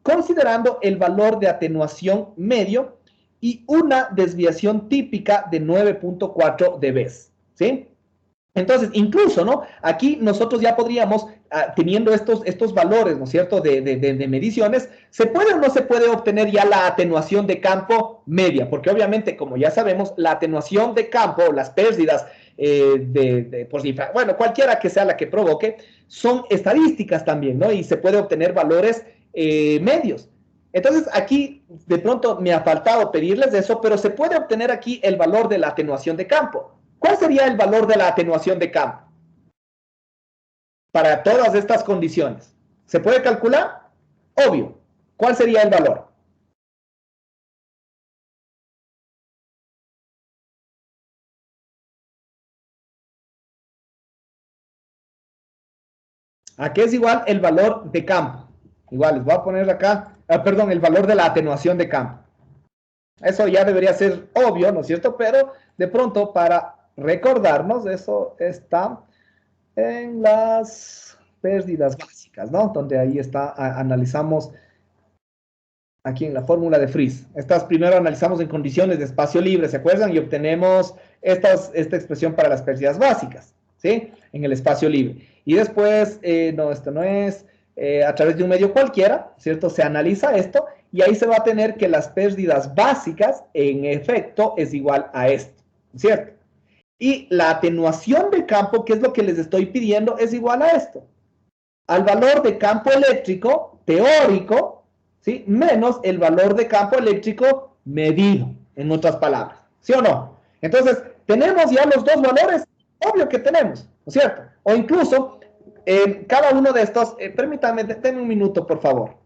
considerando el valor de atenuación medio y una desviación típica de 9.4 dB, ¿sí? Entonces, incluso, ¿no? Aquí nosotros ya podríamos, teniendo estos valores, ¿no es cierto?, de mediciones, ¿se puede o no se puede obtener ya la atenuación de campo media? Porque obviamente, como ya sabemos, la atenuación de campo, las pérdidas bueno, cualquiera que sea la que provoque, son estadísticas también, ¿no? Y se puede obtener valores medios. Entonces, aquí de pronto me ha faltado pedirles eso, pero se puede obtener aquí el valor de la atenuación de campo. ¿Cuál sería el valor de la atenuación de campo para todas estas condiciones? ¿Se puede calcular? Obvio. ¿Cuál sería el valor? ¿A qué es igual el valor de campo? Igual, les voy a poner acá, perdón, el valor de la atenuación de campo. Eso ya debería ser obvio, ¿no es cierto? Pero de pronto, para recordarnos, eso está en las pérdidas básicas, ¿no? Donde ahí está, analizamos aquí en la fórmula de Friis. Estas primero analizamos en condiciones de espacio libre, ¿se acuerdan? Y obtenemos esta expresión para las pérdidas básicas, ¿sí? En el espacio libre. Y después, no, esto no es, a través de un medio cualquiera, ¿cierto? Se analiza esto y ahí se va a tener que las pérdidas básicas, en efecto, es igual a esto, ¿cierto? Y la atenuación de campo, que es lo que les estoy pidiendo, es igual a esto. Al valor de campo eléctrico teórico, ¿sí? Menos el valor de campo eléctrico medido, en otras palabras. ¿Sí o no? Entonces, ¿tenemos ya los dos valores? Obvio que tenemos, ¿no es cierto? O incluso, cada uno de estos, permítanme, denme un minuto, por favor.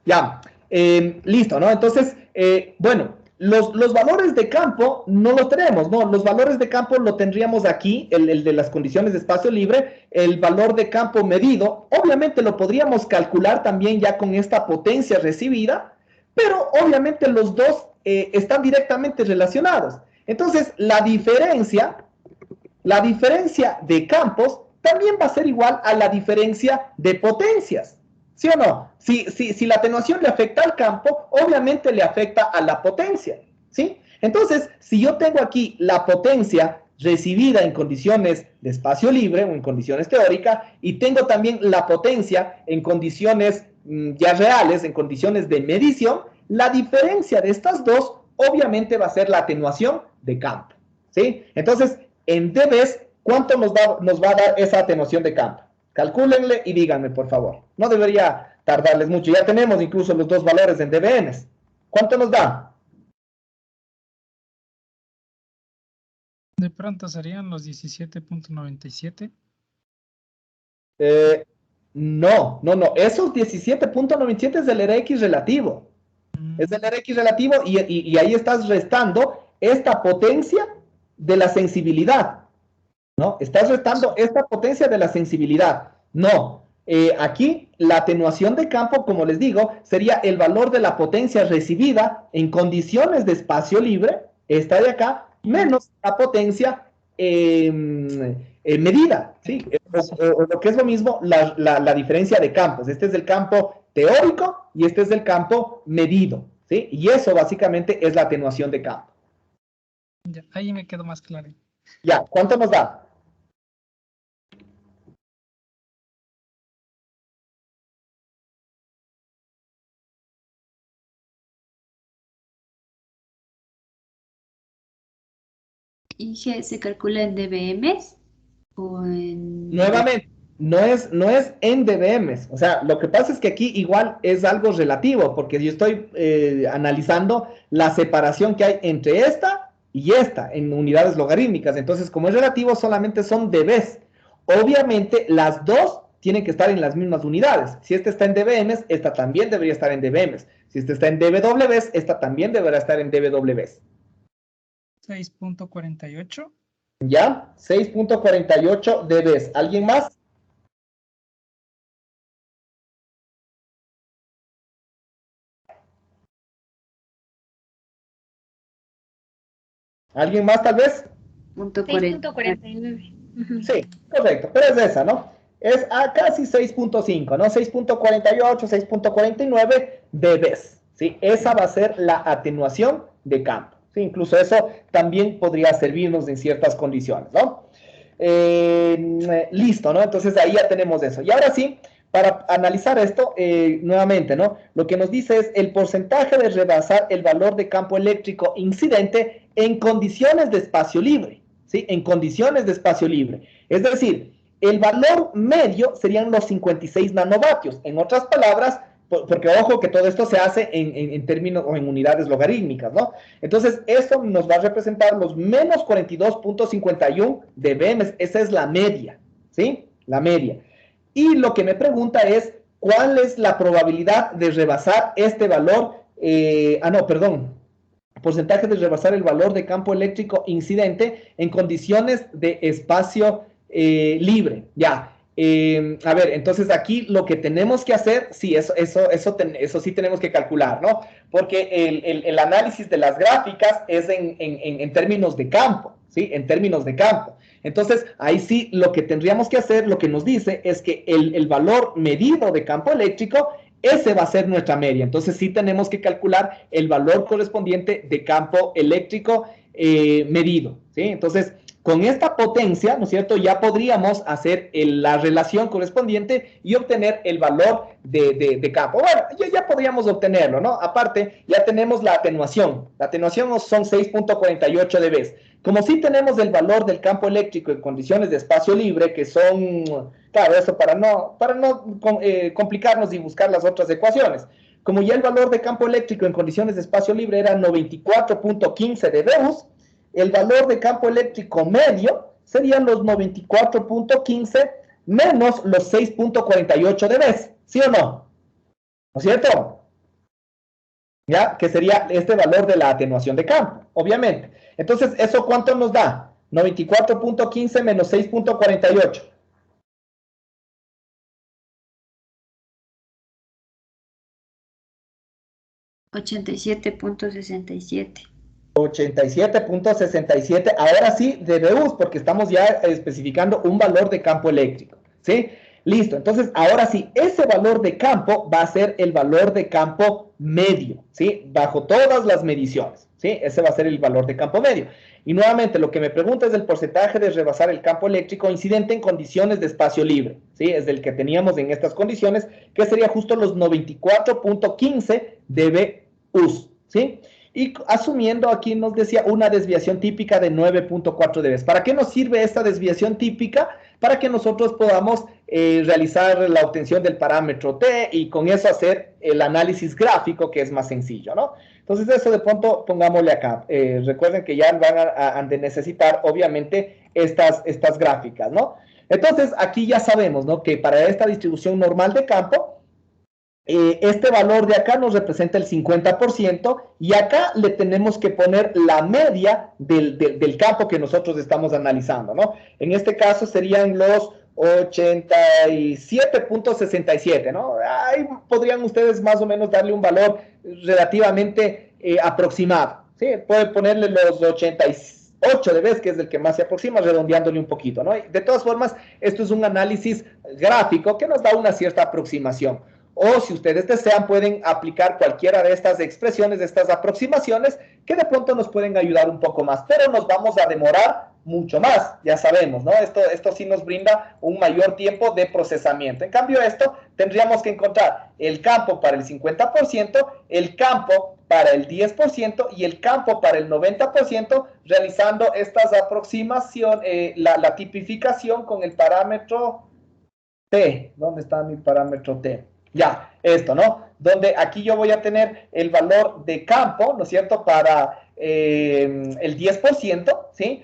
Ya, listo, ¿no? Entonces, bueno, los valores de campo no los tenemos, ¿no? Los valores de campo lo tendríamos aquí, el de las condiciones de espacio libre, el valor de campo medido, obviamente lo podríamos calcular también ya con esta potencia recibida, pero obviamente los dos están directamente relacionados. Entonces, la diferencia de campos también va a ser igual a la diferencia de potencias. ¿Sí o no? Si la atenuación le afecta al campo, obviamente le afecta a la potencia, ¿sí? Entonces, si yo tengo aquí la potencia recibida en condiciones de espacio libre o en condiciones teóricas, y tengo también la potencia en condiciones ya reales, en condiciones de medición, la diferencia de estas dos, obviamente va a ser la atenuación de campo, ¿sí? Entonces, en dBs, ¿cuánto nos va a dar esa atenuación de campo? Calcúlenle y díganme, por favor. No debería tardarles mucho. Ya tenemos incluso los dos valores en dBm. ¿Cuánto nos da? De pronto serían los 17.97. No. Esos 17.97 es del Rx relativo. Es del Rx relativo y ahí estás restando esta potencia de la sensibilidad, ¿no? Estás restando esta potencia de la sensibilidad. No. Aquí la atenuación de campo, como les digo, sería el valor de la potencia recibida en condiciones de espacio libre, esta de acá, menos la potencia medida, ¿sí? O lo que es lo mismo, la diferencia de campos. Este es el campo teórico y este es el campo medido, ¿sí? Y eso básicamente es la atenuación de campo. Ya, ahí me quedó más claro. Ya, ¿cuánto nos da? ¿IG se calcula en dBm o en...? Nuevamente, no es en dBm. O sea, lo que pasa es que aquí igual es algo relativo, porque yo estoy analizando la separación que hay entre esta y esta en unidades logarítmicas. Entonces, como es relativo, solamente son dBs. Obviamente, las dos tienen que estar en las mismas unidades. Si esta está en dBm, esta también debería estar en dBm. Si esta está en dBws, esta también deberá estar en dBws. 6.48. ¿Ya? 6.48 dBs. ¿Alguien más? ¿Alguien más tal vez? 6.49. Sí, correcto, pero es esa, ¿no? Es a casi 6.5, ¿no? 6.48, 6.49 dBs, ¿sí? Esa va a ser la atenuación de campo, ¿sí? Incluso eso también podría servirnos en ciertas condiciones, ¿no? Listo, ¿no? Entonces ahí ya tenemos eso. Y ahora sí, para analizar esto nuevamente, ¿no? Lo que nos dice es el porcentaje de rebasar el valor de campo eléctrico incidente en condiciones de espacio libre, ¿sí? En condiciones de espacio libre. Es decir, el valor medio serían los 56 nanovatios. En otras palabras, Porque ojo que todo esto se hace en términos o en unidades logarítmicas, ¿no? Entonces, esto nos va a representar los menos 42.51 dBm, esa es la media, ¿sí? La media. Y lo que me pregunta es, ¿cuál es la probabilidad de rebasar este valor? Porcentaje de rebasar el valor de campo eléctrico incidente en condiciones de espacio libre, ya. A ver, entonces aquí lo que tenemos que hacer, sí, eso sí tenemos que calcular, ¿no? Porque el análisis de las gráficas es en términos de campo, ¿sí? En términos de campo. Entonces, ahí sí, lo que tendríamos que hacer, lo que nos dice, es que el valor medido de campo eléctrico, ese va a ser nuestra media. Entonces, sí tenemos que calcular el valor correspondiente de campo eléctrico medido, ¿sí? Entonces, con esta potencia, ¿no es cierto?, ya podríamos hacer la relación correspondiente y obtener el valor de campo. Bueno, ya podríamos obtenerlo, ¿no? Aparte, ya tenemos la atenuación. La atenuación son 6.48 dB. Como sí tenemos el valor del campo eléctrico en condiciones de espacio libre, que son, claro, eso para no complicarnos y buscar las otras ecuaciones. Como ya el valor de campo eléctrico en condiciones de espacio libre era 94.15 dB, el valor de campo eléctrico medio serían los 94.15 menos los 6.48 dB, ¿sí o no? ¿No es cierto? ¿Ya? Que sería este valor de la atenuación de campo, obviamente. Entonces, ¿eso cuánto nos da? 94.15 menos 6.48. 87.67. 87.67, ahora sí, dBus, porque estamos ya especificando un valor de campo eléctrico, ¿sí? Listo, entonces, ahora sí, ese valor de campo va a ser el valor de campo medio, ¿sí? Bajo todas las mediciones, ¿sí? Ese va a ser el valor de campo medio. Y nuevamente, lo que me pregunta es el porcentaje de rebasar el campo eléctrico incidente en condiciones de espacio libre, ¿sí? Es el que teníamos en estas condiciones, que sería justo los 94.15 dBus, ¿sí? Y asumiendo aquí nos decía una desviación típica de 9.4 dB. ¿Para qué nos sirve esta desviación típica? Para que nosotros podamos realizar la obtención del parámetro T y con eso hacer el análisis gráfico, que es más sencillo, ¿no? Entonces eso de pronto pongámosle acá. Recuerden que ya van de necesitar obviamente estas gráficas, ¿no? Entonces aquí ya sabemos, ¿no?, que para esta distribución normal de campo, este valor de acá nos representa el 50% y acá le tenemos que poner la media del campo que nosotros estamos analizando, ¿no? En este caso serían los 87.67, ¿no? Ahí podrían ustedes más o menos darle un valor relativamente aproximado, ¿sí? Pueden ponerle los 88 dB, que es el que más se aproxima, redondeándole un poquito, ¿no? De todas formas, esto es un análisis gráfico que nos da una cierta aproximación. O si ustedes desean, pueden aplicar cualquiera de estas expresiones, de estas aproximaciones, que de pronto nos pueden ayudar un poco más, pero nos vamos a demorar mucho más, ya sabemos, ¿no? Esto sí nos brinda un mayor tiempo de procesamiento. En cambio, esto tendríamos que encontrar el campo para el 50%, el campo para el 10% y el campo para el 90%, realizando estas aproximaciones, la tipificación con el parámetro T. ¿Dónde está mi parámetro T? Ya, esto, ¿no? Donde aquí yo voy a tener el valor de campo, ¿no es cierto?, para el 10%, ¿sí?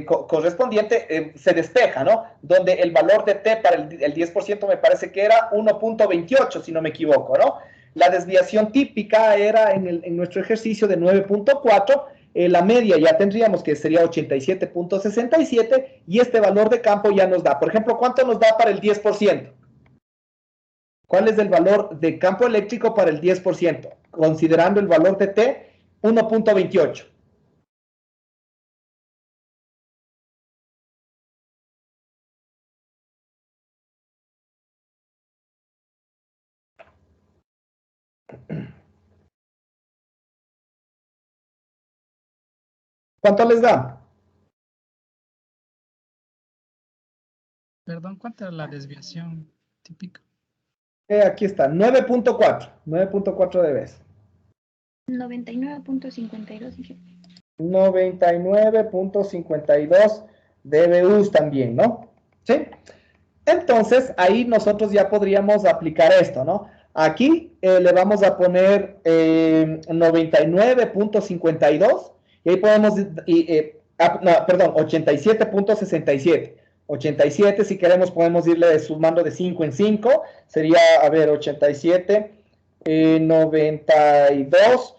Correspondiente, se despeja, ¿no? Donde el valor de T para el 10% me parece que era 1.28, si no me equivoco, ¿no? La desviación típica era en nuestro ejercicio de 9.4, la media ya tendríamos que sería 87.67 y este valor de campo ya nos da, por ejemplo, ¿cuánto nos da para el 10%? ¿Cuál es el valor de campo eléctrico para el 10%? Considerando el valor de T, 1.28. ¿Cuánto les da? Perdón, ¿cuánto era la desviación típica? Aquí está, 9.4 dB. 99.52, dije. 99.52 dBus también, ¿no? ¿Sí? Entonces, ahí nosotros ya podríamos aplicar esto, ¿no? Aquí le vamos a poner 99.52 y ahí podemos, no, perdón, 87.67. 87, si queremos, podemos irle sumando de 5 en 5. Sería, a ver, 87, 92,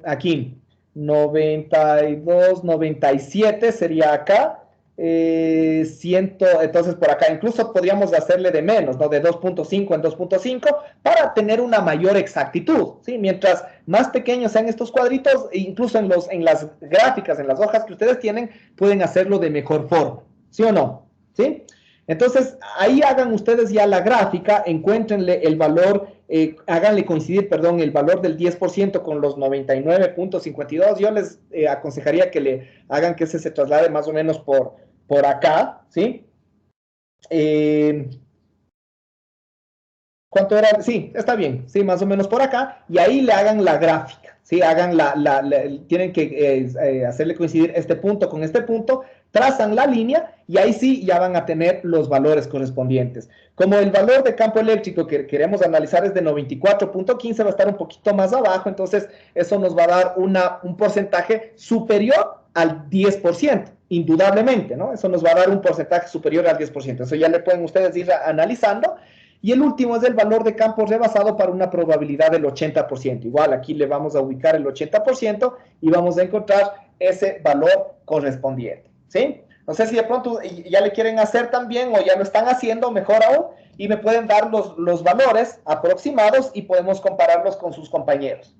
aquí, 92, 97 sería acá. 100, entonces por acá incluso podríamos hacerle de menos, ¿no? De 2.5 en 2.5 para tener una mayor exactitud, ¿sí? Mientras más pequeños sean estos cuadritos, incluso en las gráficas, en las hojas que ustedes tienen, pueden hacerlo de mejor forma, ¿sí o no? ¿Sí? Entonces, ahí hagan ustedes ya la gráfica, encuéntrenle el valor, háganle coincidir, perdón, el valor del 10% con los 99.52. Yo les aconsejaría que le hagan que ese se traslade más o menos por acá, ¿sí? ¿Cuánto era? Sí, está bien, sí, más o menos por acá, y ahí le hagan la gráfica, ¿sí? Hagan tienen que hacerle coincidir este punto con este punto, trazan la línea, y ahí sí ya van a tener los valores correspondientes. Como el valor de campo eléctrico que queremos analizar es de 94.15, va a estar un poquito más abajo, entonces eso nos va a dar un porcentaje superior al 10%, indudablemente, ¿no? Eso nos va a dar un porcentaje superior al 10%, eso ya le pueden ustedes ir analizando. Y el último es el valor de campo rebasado para una probabilidad del 80%. Igual aquí le vamos a ubicar el 80% y vamos a encontrar ese valor correspondiente, ¿sí? No sé si de pronto ya le quieren hacer también o ya lo están haciendo, mejor aún, y me pueden dar los valores aproximados y podemos compararlos con sus compañeros.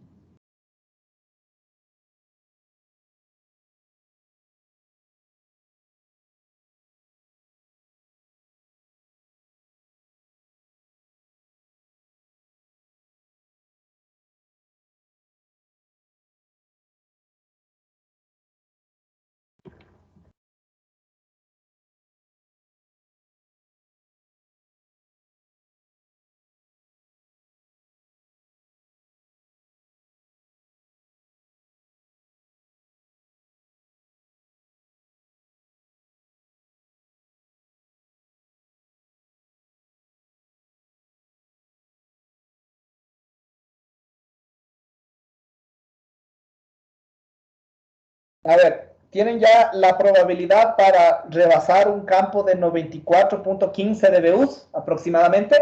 A ver, ¿tienen ya la probabilidad para rebasar un campo de 94.15 dBus aproximadamente?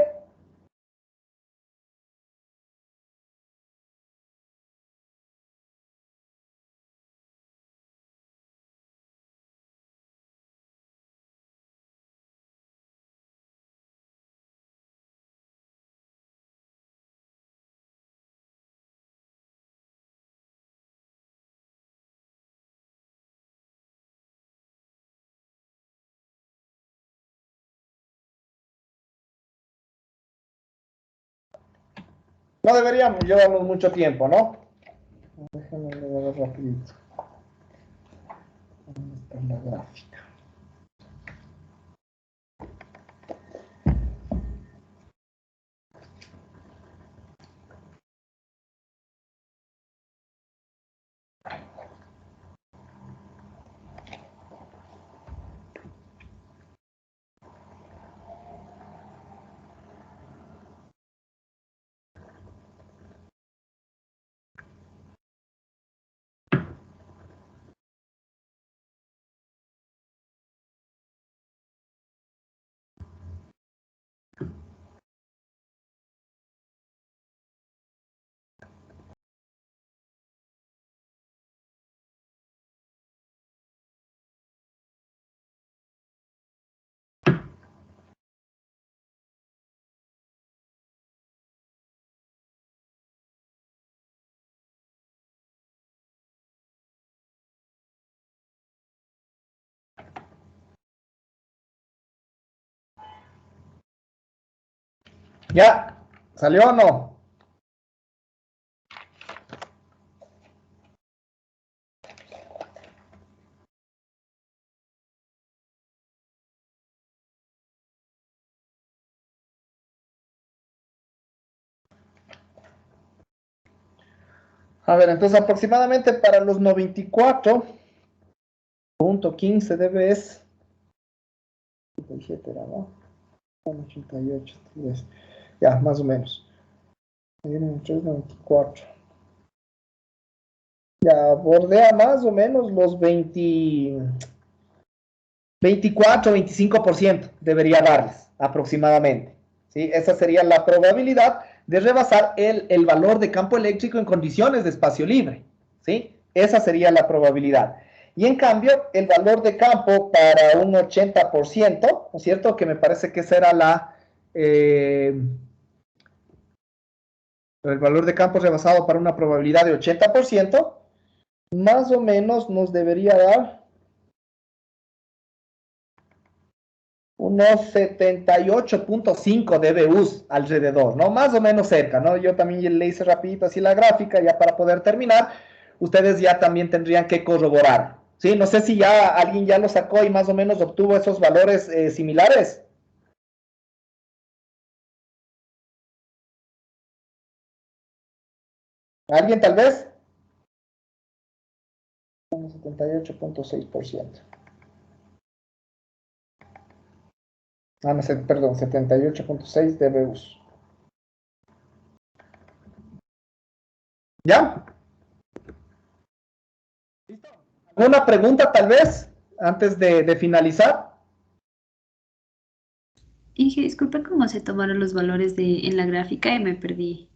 No deberíamos llevarnos mucho tiempo, ¿no? Déjenme ver rapidito. ¿Dónde está la gráfica? ¿Ya? ¿Salió o no? A ver, entonces aproximadamente para los 94.15 dBs, 87 era, ¿no? 88, 3. Ya, más o menos. 394. Ya, bordea más o menos los 24, 25% debería darles aproximadamente. ¿Sí? Esa sería la probabilidad de rebasar el valor de campo eléctrico en condiciones de espacio libre. ¿Sí? Esa sería la probabilidad. Y en cambio, el valor de campo para un 80%, ¿no es cierto? Que me parece que esa era el valor de campo rebasado para una probabilidad de 80%, más o menos nos debería dar unos 78.5 dBUs alrededor, ¿no? Más o menos cerca, ¿no? Yo también le hice rapidito así la gráfica ya para poder terminar. Ustedes ya también tendrían que corroborar, ¿sí? No sé si ya alguien ya lo sacó y más o menos obtuvo esos valores similares. ¿Alguien tal vez? 78.6%. Ah, no sé, perdón, 78.6 dBUs. ¿Ya? ¿Listo? ¿Alguna pregunta tal vez antes de finalizar? Inge, disculpa cómo se tomaron los valores en la gráfica y me perdí.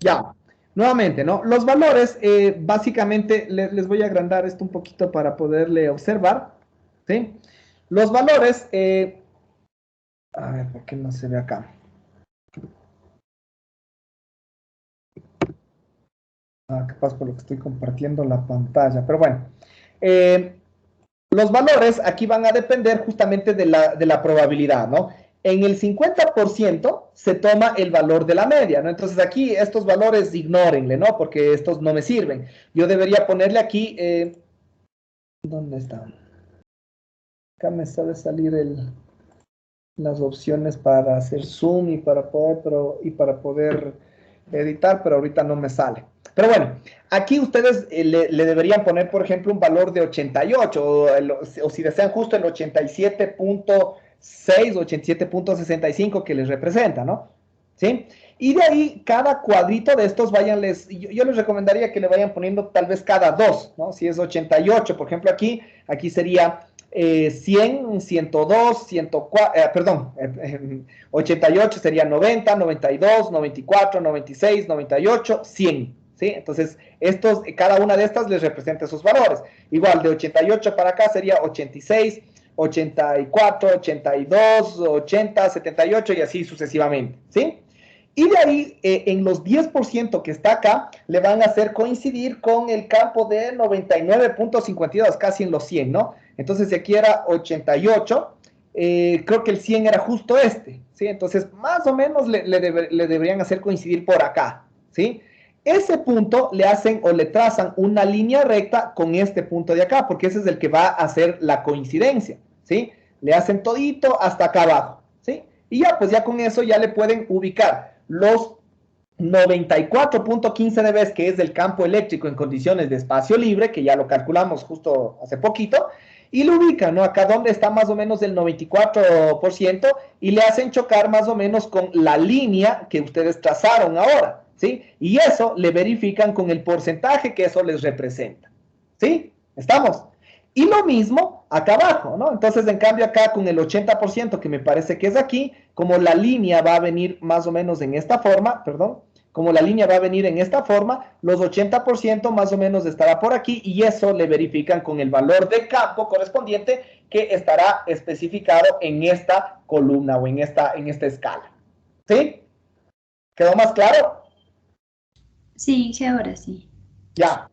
Ya, nuevamente, ¿no? Los valores, básicamente, les voy a agrandar esto un poquito para poderle observar, ¿sí? Los valores, a ver, ¿por qué no se ve acá? Ah, capaz por lo que estoy compartiendo la pantalla, pero bueno. Los valores aquí van a depender justamente de la probabilidad, ¿no? En el 50% se toma el valor de la media, ¿no? Entonces aquí estos valores ignórenle, ¿no? Porque estos no me sirven. Yo debería ponerle aquí, ¿dónde está? Acá me sabe salir las opciones para hacer zoom y para poder editar, pero ahorita no me sale. Pero bueno, aquí ustedes le deberían poner, por ejemplo, un valor de 88 o si desean justo el 87.6 o 87.65 que les representa, ¿no? ¿Sí? Y de ahí, cada cuadrito de estos, yo les recomendaría que le vayan poniendo tal vez cada dos, ¿no? Si es 88, por ejemplo, aquí sería 100, 102, 104, perdón, 88 sería 90, 92, 94, 96, 98, 100, ¿sí? Entonces, cada una de estas les representa esos valores. Igual, de 88 para acá sería 86, 84, 82, 80, 78 y así sucesivamente, ¿sí? Y de ahí, en los 10% que está acá, le van a hacer coincidir con el campo de 99.52, casi en los 100, ¿no? Entonces, si aquí era 88, creo que el 100 era justo este, ¿sí? Entonces, más o menos le deberían hacer coincidir por acá, ¿sí? Ese punto le hacen o le trazan una línea recta con este punto de acá, porque ese es el que va a hacer la coincidencia, ¿sí? Le hacen todito hasta acá abajo, ¿sí? Y ya, pues ya con eso ya le pueden ubicar los 94.15 dB, que es del campo eléctrico en condiciones de espacio libre, que ya lo calculamos justo hace poquito, y lo ubican, ¿no? Acá donde está más o menos el 94%, y le hacen chocar más o menos con la línea que ustedes trazaron ahora, ¿sí? Y eso le verifican con el porcentaje que eso les representa, ¿sí? ¿Estamos? Y lo mismo acá abajo, ¿no? Entonces, en cambio, acá con el 80%, que me parece que es aquí, como la línea va a venir más o menos en esta forma, perdón, como la línea va a venir en esta forma, los 80% más o menos estará por aquí y eso le verifican con el valor de campo correspondiente que estará especificado en esta columna o en esta escala. ¿Sí? ¿Quedó más claro? Sí, Inge, ahora sí. Ya.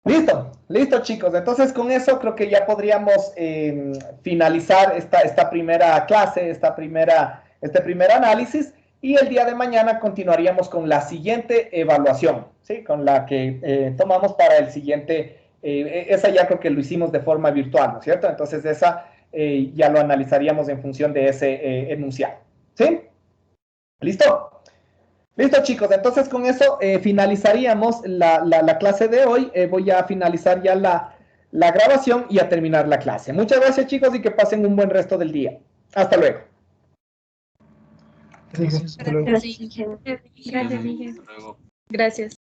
Listo, listo chicos. Entonces con eso creo que ya podríamos finalizar esta primera clase, este primer análisis y el día de mañana continuaríamos con la siguiente evaluación, ¿sí? Con la que tomamos para el siguiente, esa ya creo que lo hicimos de forma virtual, ¿no es cierto? Entonces esa ya lo analizaríamos en función de ese enunciado, ¿sí? ¿Listo? Listo, chicos. Entonces, con eso finalizaríamos la clase de hoy. Voy a finalizar ya la grabación y a terminar la clase. Muchas gracias, chicos, y que pasen un buen resto del día. Hasta luego. Gracias, hasta luego. Gracias. Gracias, Inge. Hasta luego. Gracias.